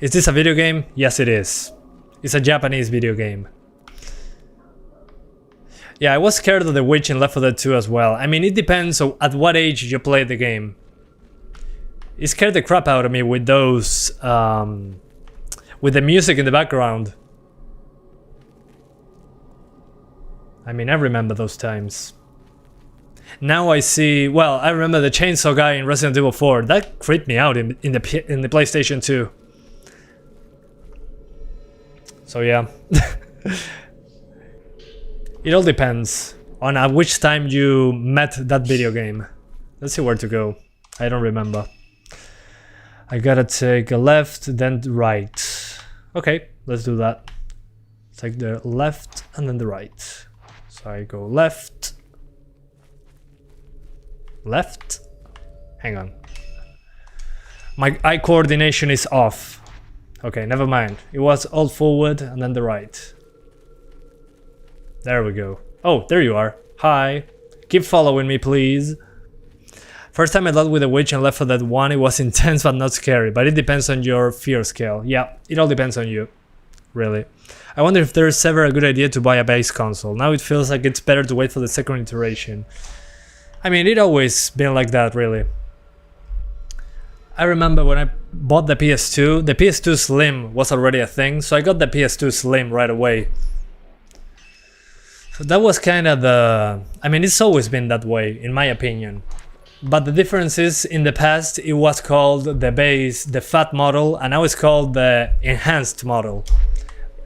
Is this a video game? Yes, it is. It's a Japanese video game. Yeah, I was scared of the witch in Left 4 Dead 2 as well. I mean, it depends on at what age you play the game. It scared the crap out of me with those, with the music in the background. I mean, I remember those times. Now I see, well, I remember the chainsaw guy in Resident Evil 4. That creeped me out in the PlayStation 2. So yeah. It all depends on at which time you met that video game. Let's see where to go. I don't remember. I gotta take a left, then right. Okay, let's do that. Take the left and then the right. So I go left. Left? Hang on. My eye coordination is off. Okay, never mind. It was all forward and then the right. There we go. Oh, there you are. Hi. Keep following me, please. First time I dealt with a witch in Left 4 Dead 1, it was intense but not scary, but it depends on your fear scale. Yeah, it all depends on you. Really. I wonder if there's ever a good idea to buy a base console. Now it feels like it's better to wait for the second iteration. I mean, it always been like that, really. I remember when I bought the PS2, the PS2 Slim was already a thing, so I got the PS2 Slim right away. So that was kind of the... I mean, it's always been that way, in my opinion. But the difference is, in the past, it was called the base, the fat model, and now it's called the enhanced model.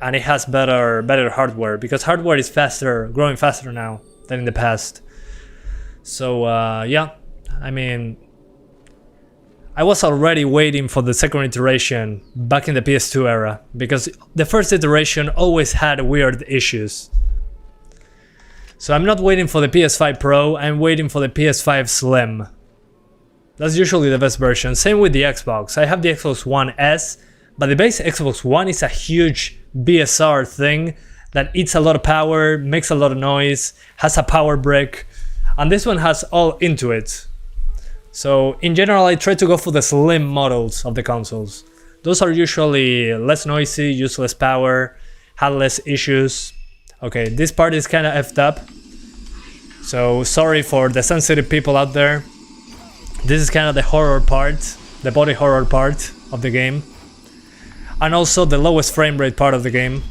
And it has better hardware, because hardware is faster, growing faster now than in the past. So, yeah, I mean, I was already waiting for the second iteration back in the PS2 era, because the first iteration always had weird issues. So I'm not waiting for the PS5 Pro, I'm waiting for the PS5 Slim. That's usually the best version. Same with the Xbox. I have the Xbox One S, but the base Xbox One is a huge BSR thing that eats a lot of power, makes a lot of noise, has a power brick, and this one has all into it. So in general, I try to go for the slim models of the consoles. Those are usually less noisy, use less power, have less issues. Okay, this part is kind of effed up, so sorry for the sensitive people out there. This is kind of the horror part, the body horror part of the game, and also the lowest frame rate part of the game.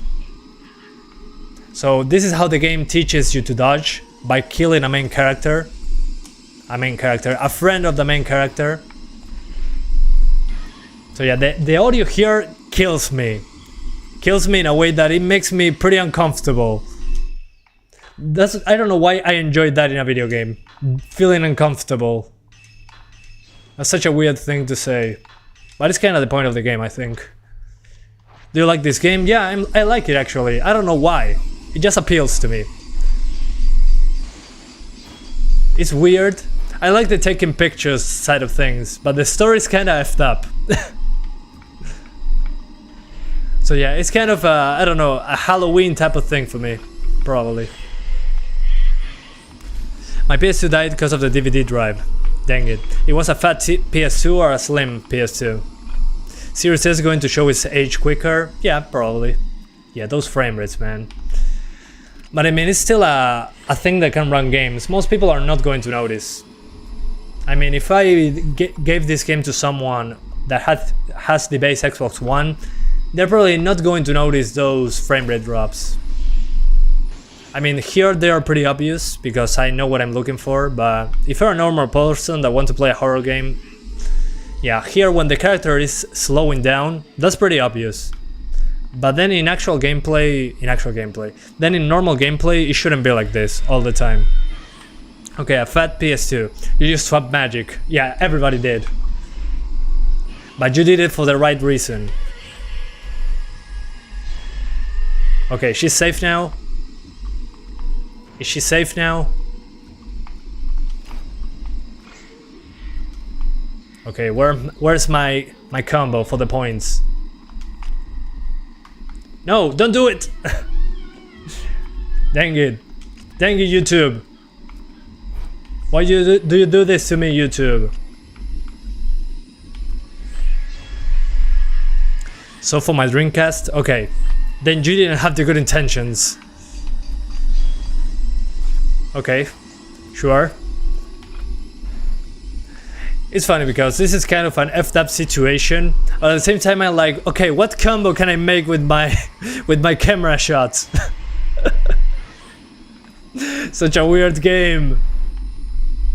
So this is how the game teaches you to dodge, by killing a main character, a friend of the main character. So yeah, the audio here kills me in a way that it makes me pretty uncomfortable. I don't know why I enjoyed that in a video game, feeling uncomfortable. That's such a weird thing to say, but it's kind of the point of the game, I think. Do you like this game? Yeah, I like it actually. I don't know why, it just appeals to me. It's weird. I like the taking pictures side of things, but the story's kinda effed up. So yeah, it's kind of I don't know, a Halloween type of thing for me, probably. My PS2 died because of the DVD drive. Dang it. It was a fat PS2 or a slim PS2? Series S is going to show its age quicker? Yeah, probably. Yeah, those frame rates, man. But I mean, it's still a thing that can run games. Most people are not going to notice. I mean, if I gave this game to someone that has the base Xbox One, they're probably not going to notice those frame rate drops. I mean, here they are pretty obvious because I know what I'm looking for, but if you're a normal person that wants to play a horror game, yeah, here when the character is slowing down, that's pretty obvious. But then in normal gameplay, it shouldn't be like this all the time. Okay, a fat PS2. You just swapped magic. Yeah, everybody did. But you did it for the right reason. Okay, she's safe now. Is she safe now? Okay, where's my combo for the points? No, don't do it! Dang it. Dang it, YouTube. Why do you do this to me, YouTube? So for my Dreamcast, okay. Then you didn't have the good intentions. Okay, sure. It's funny because this is kind of an effed up situation, but at the same time I'm like, okay, what combo can I make with my camera shots? Such a weird game.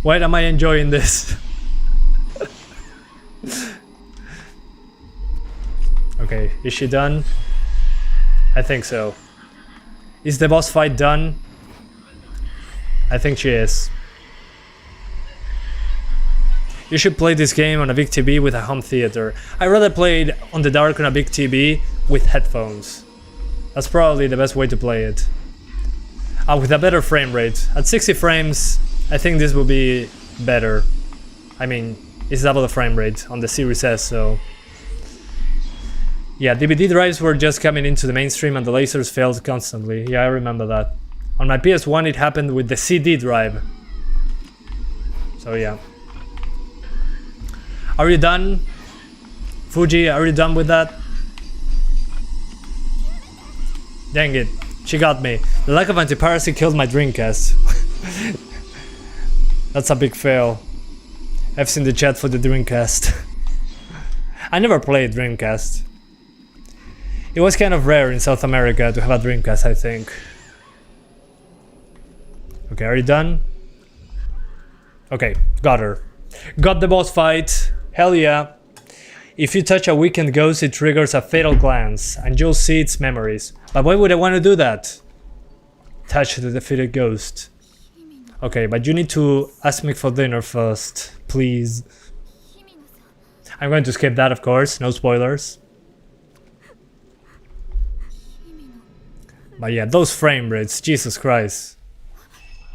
Why am I enjoying this? Okay, is she done? I think so. Is the boss fight done? I think she is. You should play this game on a big TV with a home theater. I rather play it on the dark on a big TV with headphones. That's probably the best way to play it. With a better frame rate. At 60 frames, I think this will be better. I mean, it's double the frame rate on the Series S, so... Yeah, DVD drives were just coming into the mainstream and the lasers failed constantly. Yeah, I remember that. On my PS1 it happened with the CD drive. So yeah. Are you done? Fuji, are you done with that? Dang it, she got me. The lack of anti-piracy killed my Dreamcast. That's a big fail. I've seen the chat for the Dreamcast. I never played Dreamcast. It was kind of rare in South America to have a Dreamcast, I think. Okay, are you done? Okay, got her. Got the boss fight. Hell yeah. If you touch a weakened ghost, it triggers a fatal glance, and you'll see its memories. But why would I want to do that? Touch the defeated ghost. Okay, but you need to ask me for dinner first, please. I'm going to skip that, of course, no spoilers. But yeah, those frame rates, Jesus Christ.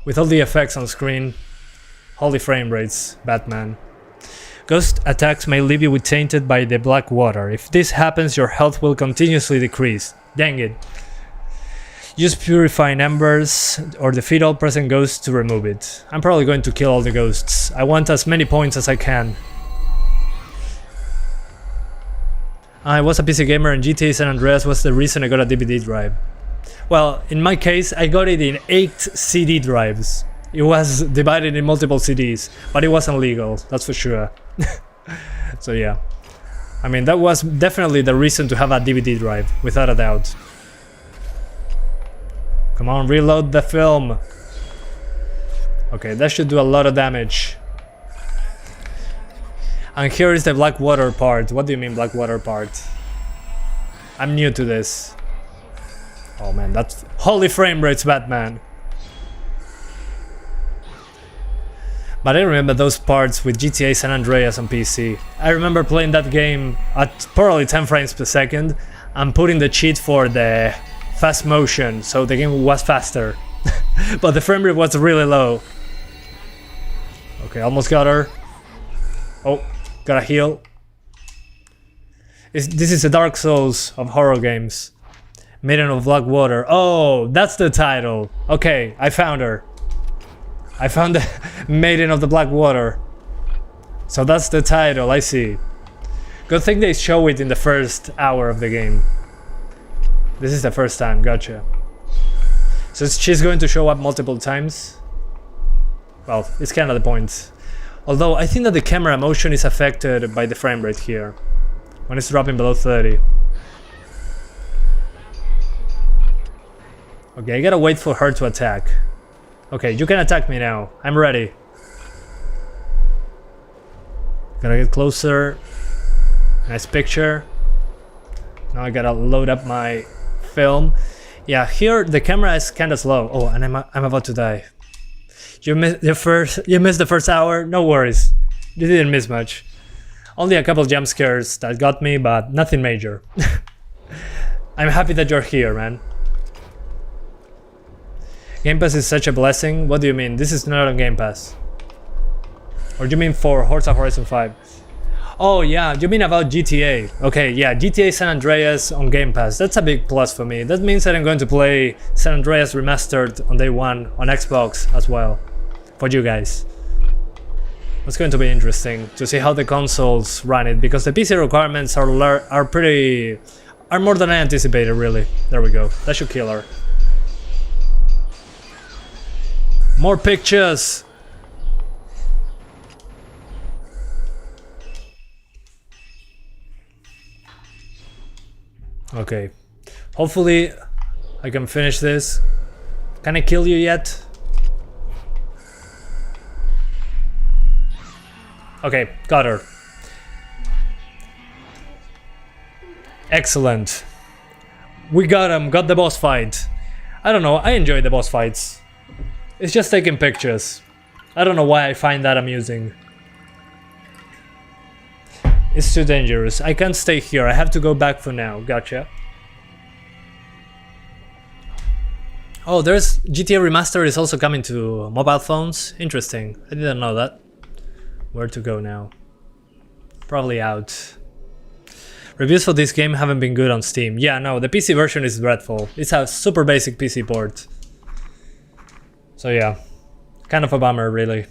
With all the effects on screen, holy frame rates, Batman. Ghost attacks may leave you with tainted by the black water. If this happens, your health will continuously decrease. Dang it. Use purifying embers or defeat all present ghosts to remove it. I'm probably going to kill all the ghosts. I want as many points as I can. I was a PC gamer and GTA San Andreas was the reason I got a DVD drive. Well, in my case, I got it in 8 CD drives. It was divided in multiple CDs, but it wasn't legal, that's for sure. So yeah. I mean, that was definitely the reason to have a DVD drive, without a doubt. Come on, reload the film. Okay, that should do a lot of damage. And here is the black water part. What do you mean black water part? I'm new to this. Oh man, that's holy frame rates, Batman. But I remember those parts with GTA San Andreas on PC. I remember playing that game at probably 10 frames per second and putting the cheat for the fast motion so the game was faster. But the frame rate was really low. Okay, almost got her. Oh, gotta heal. This is the Dark Souls of horror games. Maiden of Black Water. Oh, that's the title. Okay, I found her. I found the Maiden of the Black Water. So that's the title, I see. Good thing they show it in the first hour of the game. This is the first time, gotcha. So she's going to show up multiple times. Well, it's kind of the point. Although I think that the camera motion is affected by the frame rate here. When it's dropping below 30. Okay, I gotta wait for her to attack. Okay, you can attack me now. I'm ready. Gotta get closer. Nice picture. Now I gotta load up my film. Yeah, here the camera is kinda slow. Oh, and I'm about to die. You missed the first hour? No worries. You didn't miss much. Only a couple jump scares that got me, but nothing major. I'm happy that you're here, man. Game Pass is such a blessing. What do you mean? This is not on Game Pass. Or do you mean for Forza Horizon 5? Oh yeah, you mean about GTA. Okay, yeah, GTA San Andreas on Game Pass. That's a big plus for me. That means that I'm going to play San Andreas Remastered on day one on Xbox as well. For you guys. It's going to be interesting to see how the consoles run it, because the PC requirements are more than I anticipated, really. There we go. That should kill her. More pictures! Okay. Hopefully I can finish this. Can I kill you yet? Okay, got her. Excellent. We got him, got the boss fight. I don't know, I enjoy the boss fights. It's just taking pictures. I don't know why I find that amusing. It's too dangerous. I can't stay here, I have to go back for now. Gotcha. Oh, there's GTA Remastered is also coming to mobile phones. Interesting. I didn't know that. Where to go now? Probably out. Reviews for this game haven't been good on Steam. Yeah, no, the PC version is dreadful. It's a super basic PC port. So yeah, kind of a bummer, really.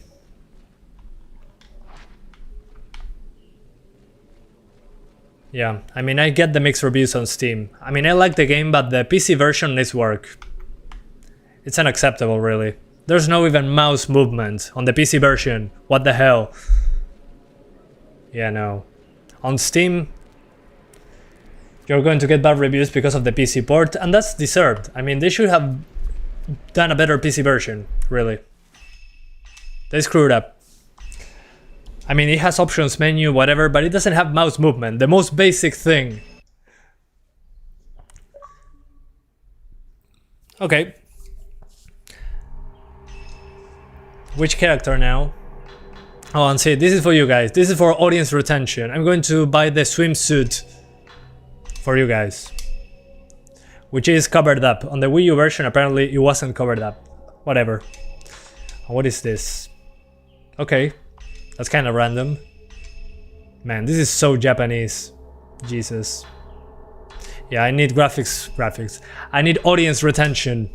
Yeah, I mean, I get the mixed reviews on Steam. I mean, I like the game, but the PC version needs work. It's unacceptable, really. There's no even mouse movement on the PC version. What the hell? Yeah, no. On Steam, you're going to get bad reviews because of the PC port, and that's deserved. I mean, they should have done a better PC version, really. They screwed up. I mean, it has options menu, whatever, but it doesn't have mouse movement, the most basic thing. Okay. Which character now? Oh, and see, this is for you guys. This is for audience retention. I'm going to buy the swimsuit for you guys, which is covered up. On the Wii U version, apparently it wasn't covered up. Whatever. What is this? Okay, that's kind of random. Man, this is so Japanese. Jesus. Yeah, I need graphics. I need audience retention.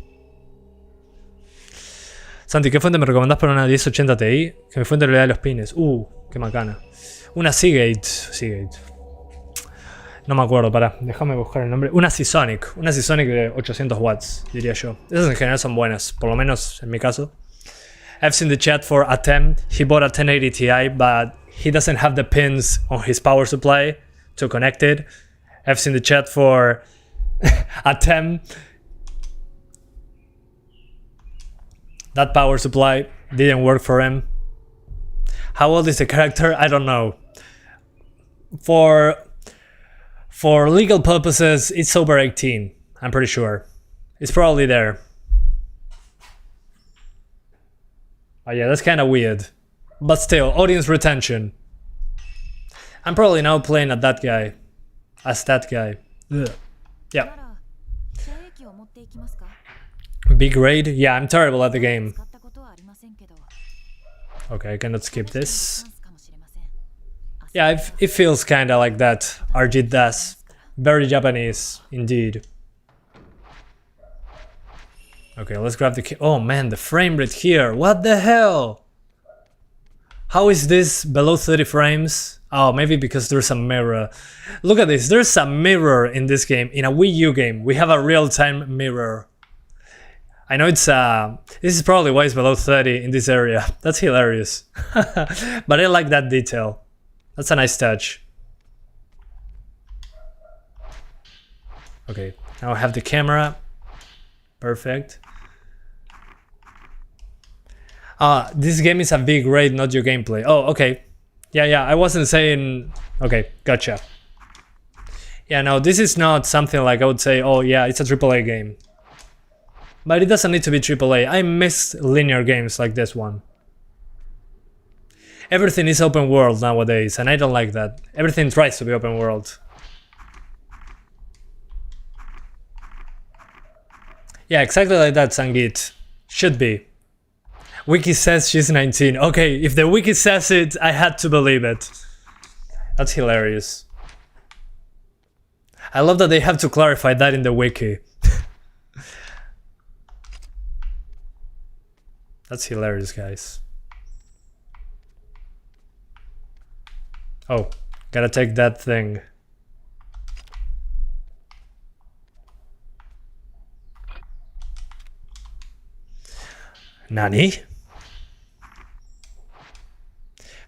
Santi, ¿qué fuente me recomendás para una 1080 Ti? Que mi fuente le da los pines. Qué macana. Una Seagate. No me acuerdo, pará, déjame buscar el nombre. Una ViewSonic de 800 watts, diría yo. Esas en general son buenas, por lo menos en mi caso. I've seen the chat for Atem. He bought a 1080 Ti, but he doesn't have the pins on his power supply to connect it. I've seen the chat for Atem. That power supply didn't work for him. How old is the character? I don't know. For legal purposes, it's over 18. I'm pretty sure. It's probably there. Oh yeah, that's kind of weird. But still, audience retention. I'm probably now playing as that guy. Ugh. Yeah. Big raid? Yeah, I'm terrible at the game. Okay, I cannot skip this. Yeah, it feels kinda like that. Arjit does. Very Japanese, indeed. Okay, let's grab the... Oh man, the frame rate here. What the hell? How is this below 30 frames? Oh, maybe because there's a mirror. Look at this, there's a mirror in this game. In a Wii U game, we have a real-time mirror. I know it's this is probably why it's below 30 in this area. That's hilarious. But I like that detail. That's a nice touch. Okay, now I have the camera. Perfect. This game is a big raid, not your gameplay. Oh, okay. Yeah, I wasn't saying... Okay, gotcha. Yeah, no, this is not something like I would say, oh yeah, it's a AAA game. But it doesn't need to be AAA. I miss linear games like this one. Everything is open world nowadays, and I don't like that. Everything tries to be open world. Yeah, exactly like that, Sangit. Should be. Wiki says she's 19. Okay, if the wiki says it, I had to believe it. That's hilarious. I love that they have to clarify that in the wiki. That's hilarious, guys. Oh, gotta take that thing. Nani?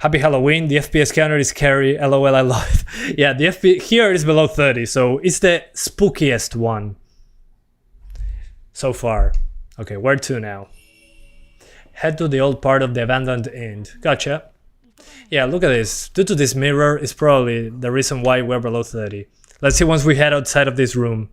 Happy Halloween, the FPS counter is scary, lol, I love it. Yeah, the FPS here is below 30, so it's the spookiest one so far. Okay, where to now? Head to the old part of the abandoned inn. Gotcha. Yeah, look at this. Due to this mirror is probably the reason why we're below 30. Let's see once we head outside of this room.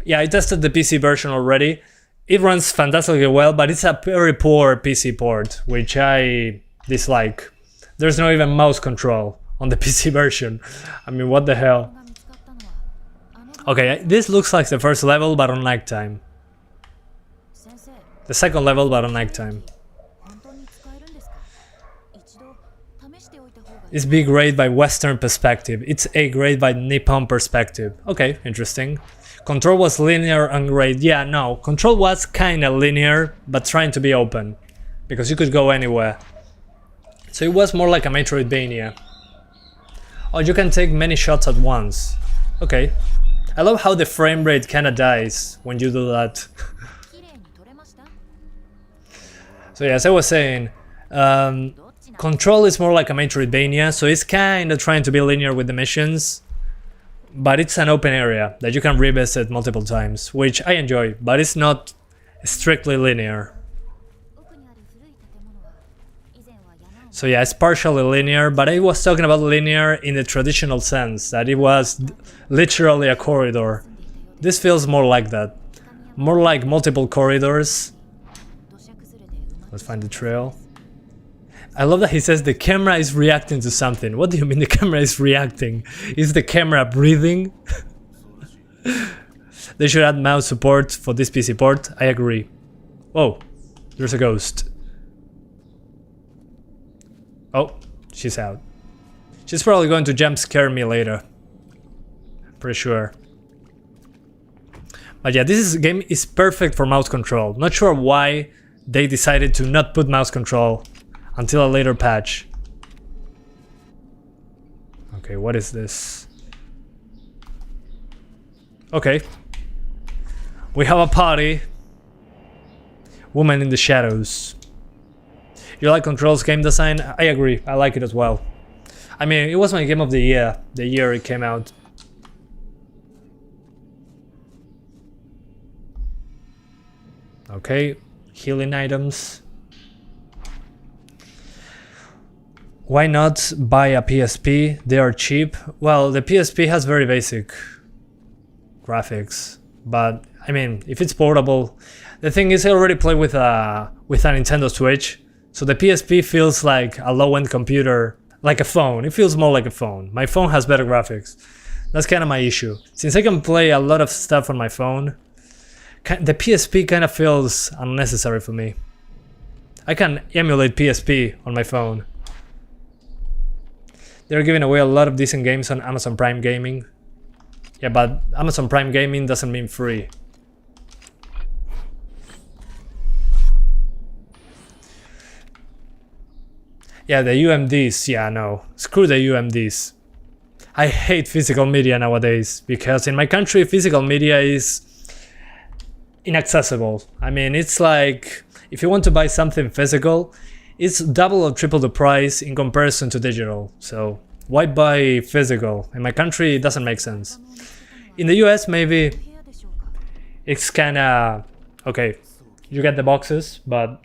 Yeah, I tested the PC version already. It runs fantastically well, but it's a very poor PC port, which I dislike. There's no even mouse control on the PC version. I mean, what the hell? Okay, this looks like the first level, but on nighttime. The second level, but on nighttime. It's B grade by Western perspective. It's A grade by Nippon perspective. Okay, interesting. Control was linear and grade. Yeah, no, control was kinda linear, but trying to be open. Because you could go anywhere. So it was more like a Metroidvania. Oh, you can take many shots at once. Okay. I love how the frame rate kinda dies when you do that. So yeah, as I was saying, Control is more like a Metroidvania, so it's kinda trying to be linear with the missions. But it's an open area that you can revisit multiple times, which I enjoy, but it's not strictly linear. So yeah, it's partially linear, but I was talking about linear in the traditional sense, that it was literally a corridor. This feels more like that. More like multiple corridors. Let's find the trail. I love that he says the camera is reacting to something. What do you mean the camera is reacting? Is the camera breathing? They should add mouse support for this PC port. I agree. Whoa, there's a ghost. Oh, she's out. She's probably going to jump scare me later. Pretty sure. But yeah, this game is perfect for mouse control. Not sure why they decided to not put mouse control until a later patch. Okay, what is this? Okay. We have a party. Woman in the shadows. You like Control's game design? I agree, I like it as well. I mean, it was my game of the year it came out. Okay, healing items. Why not buy a PSP? They are cheap. Well, the PSP has very basic graphics, but I mean, if it's portable, the thing is I already play with a Nintendo Switch, so the PSP feels like a low-end computer, like a phone. It feels more like a phone. My phone has better graphics. That's kind of my issue. Since I can play a lot of stuff on my phone, the PSP kind of feels unnecessary for me. I can emulate PSP on my phone. They're giving away a lot of decent games on Amazon Prime Gaming. Yeah, but Amazon Prime Gaming doesn't mean free. Yeah, the UMDs, yeah, no. Screw the UMDs. I hate physical media nowadays, because in my country, physical media is inaccessible. I mean, it's like, if you want to buy something physical, it's double or triple the price in comparison to digital. So why buy physical? In my country, it doesn't make sense. In the US, maybe it's kinda, okay, you get the boxes, but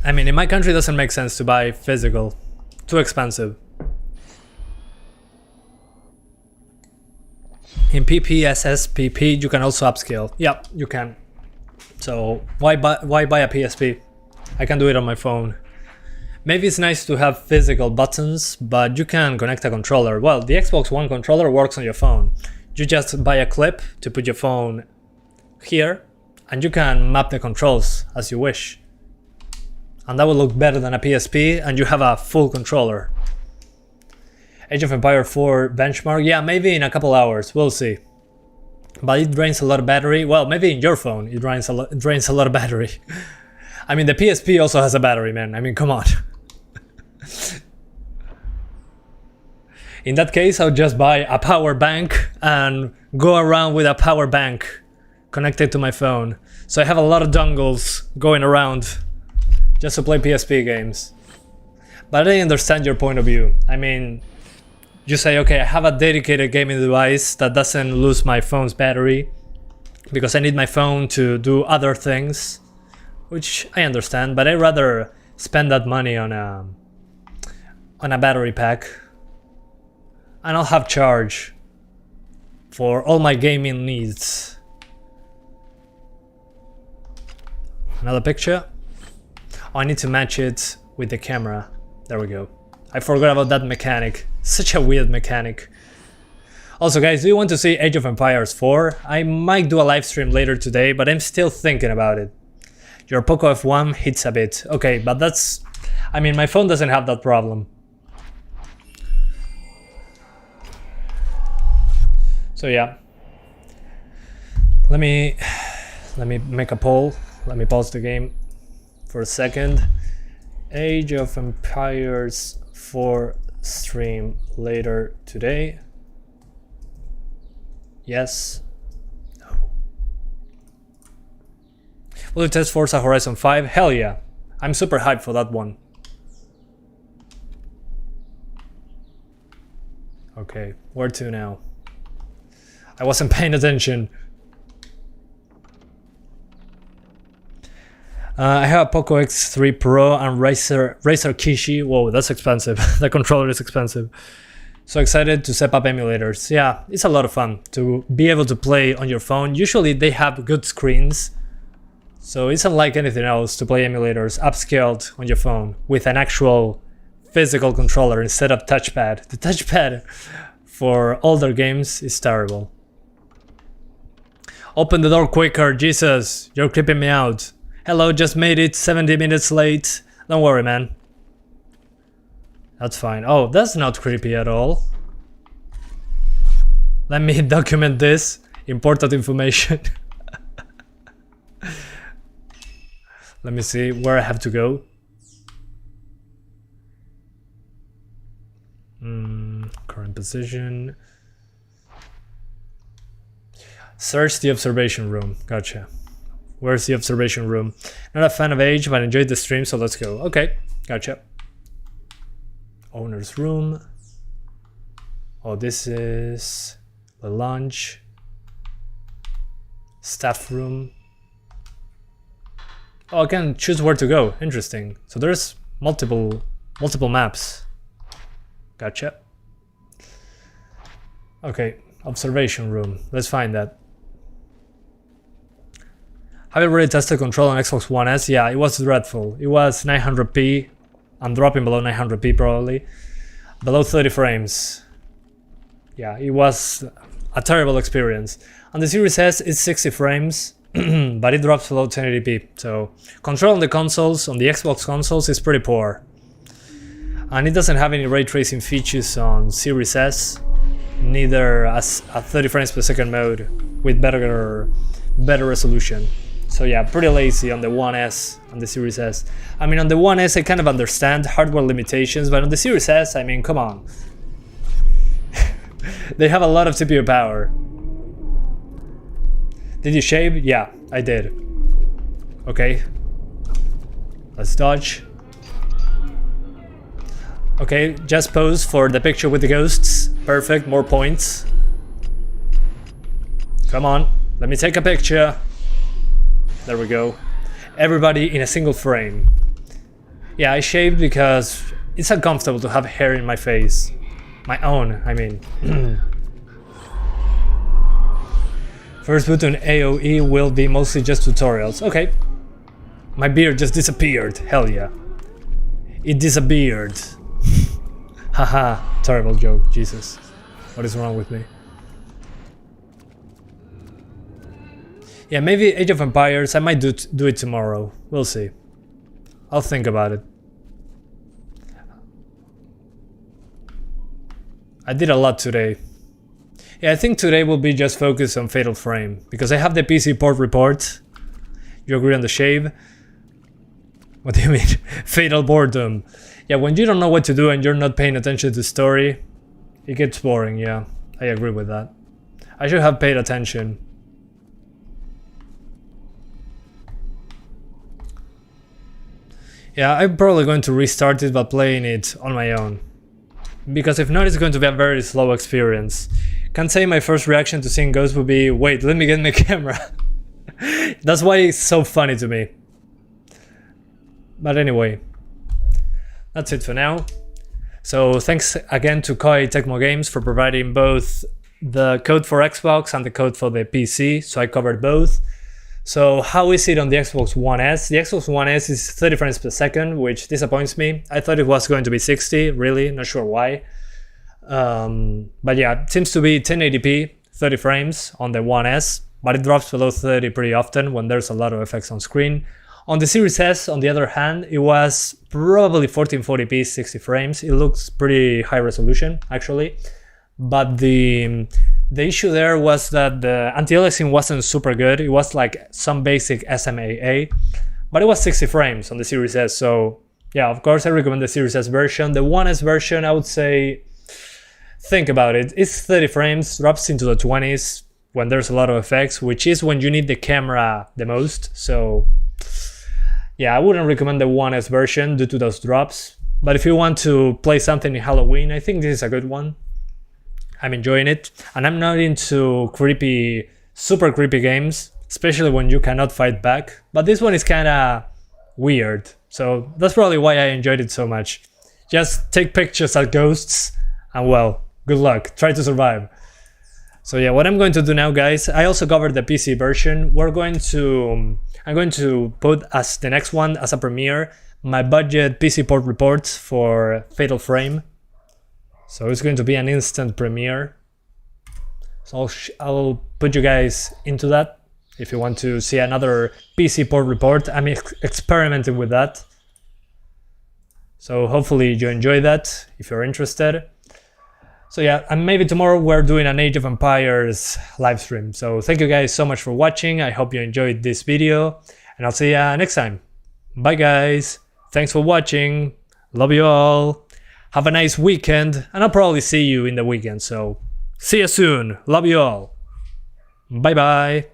I mean, in my country, it doesn't make sense to buy physical. Too expensive. In PPSSPP, you can also upscale. Yeah, you can. So why buy a PSP? I can do it on my phone. Maybe it's nice to have physical buttons, but you can connect a controller. Well, the Xbox One controller works on your phone. You just buy a clip to put your phone here, and you can map the controls as you wish. And that will look better than a PSP, and you have a full controller. Age of Empire 4 benchmark? Yeah, maybe in a couple hours, we'll see. But it drains a lot of battery. Well, maybe in your phone it drains a lot of battery. I mean, the PSP also has a battery, man. I mean, come on. In that case, I'll just buy a power bank and go around with a power bank connected to my phone. So I have a lot of dongles going around just to play PSP games. But I understand your point of view. I mean, you say, okay, I have a dedicated gaming device that doesn't lose my phone's battery because I need my phone to do other things, which I understand, but I'd rather spend that money on a battery pack, and I'll have charge for all my gaming needs. Another picture. Oh, I need to match it with the camera. There we go. I forgot about that mechanic. Such a weird mechanic. Also, guys, do you want to see Age of Empires 4? I might do a live stream later today, but I'm still thinking about it. Your Poco F1 hits a bit. Okay, but that's... I mean, my phone doesn't have that problem. So yeah. Let me make a poll. Let me pause the game for a second. Age of Empires 4 stream later today. Yes. No. Will you test Forza Horizon 5? Hell yeah. I'm super hyped for that one. Okay, where to now? I wasn't paying attention. I have a Poco X3 Pro and Razer Kishi. Whoa, that's expensive. The controller is expensive. So excited to set up emulators. Yeah, it's a lot of fun to be able to play on your phone. Usually they have good screens, so it's unlike anything else to play emulators upscaled on your phone with an actual physical controller instead of touchpad. The touchpad for older games is terrible. Open the door quicker, Jesus, you're creeping me out. Hello, just made it 70 minutes late. Don't worry, man. That's fine. Oh, that's not creepy at all. Let me document this. Important information. Let me see where I have to go. Current position. Search the observation room. Gotcha. Where's the observation room? Not a fan of Age, but enjoyed the stream, so let's go. Okay, gotcha. Owner's room. Oh, this is the lounge. Staff room. Oh, I can choose where to go. Interesting. So there's multiple maps. Gotcha. Okay, observation room. Let's find that. Have you already tested control on Xbox One S? Yeah, it was dreadful. It was 900p. I'm dropping below 900p probably. Below 30 frames. Yeah, it was a terrible experience. On the Series S, it's 60 frames. but it drops below 1080p. So control on the consoles, on the Xbox consoles, is pretty poor. And it doesn't have any ray tracing features on Series S, neither as a 30 frames per second mode with better resolution. So yeah, pretty lazy on the One S and the Series S. I mean, on the One S I kind of understand hardware limitations, but on the Series S, I mean, come on. They have a lot of CPU power. Did you shave? Yeah, I did. Okay. Let's dodge. Okay, just pose for the picture with the ghosts. Perfect, more points. Come on, let me take a picture. There we go. Everybody in a single frame. Yeah, I shaved because it's uncomfortable to have hair in my face. My own, I mean. First boot on AOE will be mostly just tutorials. Okay. My beard just disappeared. Hell yeah. It disappeared. Haha. Terrible joke. Jesus. What is wrong with me? Yeah, maybe Age of Empires. I might do it tomorrow. We'll see. I'll think about it. I did a lot today. Yeah, I think today will be just focused on Fatal Frame, because I have the PC port report. You agree on the shave? What do you mean? Fatal boredom. Yeah, when you don't know what to do and you're not paying attention to the story, it gets boring, yeah. I agree with that. I should have paid attention. Yeah, I'm probably going to restart it by playing it on my own. Because if not, it's going to be a very slow experience. Can't say my first reaction to seeing ghosts would be, wait, let me get my camera. That's why it's so funny to me. But anyway, that's it for now. So thanks again to Koei Tecmo Games for providing both the code for Xbox and the code for the PC, so I covered both. So how is it on the Xbox One S? The Xbox One S is 30 frames per second, which disappoints me. I thought it was going to be 60, really, not sure why. But yeah, it seems to be 1080p, 30 frames on the One S, but it drops below 30 pretty often when there's a lot of effects on screen. On the Series S, on the other hand, it was probably 1440p, 60 frames. It looks pretty high resolution, actually. But the issue there was that the anti-aliasing wasn't super good. It was like some basic SMAA, but it was 60 frames on the Series S. So yeah, of course I recommend the Series S version. The One S version, I would say, think about it. It's 30 frames, drops into the 20s when there's a lot of effects, which is when you need the camera the most. So yeah, I wouldn't recommend the One S version due to those drops. But if you want to play something in Halloween, I think this is a good one. I'm enjoying it, and I'm not into creepy, super creepy games, especially when you cannot fight back. But this one is kinda weird, so that's probably why I enjoyed it so much. Just take pictures at ghosts, and well, good luck, try to survive. So yeah, what I'm going to do now, guys, I also covered the PC version. I'm going to put as the next one as a premiere my budget PC port report for Fatal Frame. So it's going to be an instant premiere. So I'll put you guys into that if you want to see another PC port report. I'm experimenting with that. So hopefully you enjoy that if you're interested. So yeah, and maybe tomorrow we're doing an Age of Empires live stream. So thank you guys so much for watching. I hope you enjoyed this video, and I'll see you next time. Bye guys. Thanks for watching. Love you all. Have a nice weekend, and I'll probably see you in the weekend, so see you soon. Love you all. Bye bye.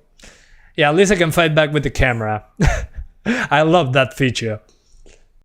Yeah, at least I can fight back with the camera. I love that feature.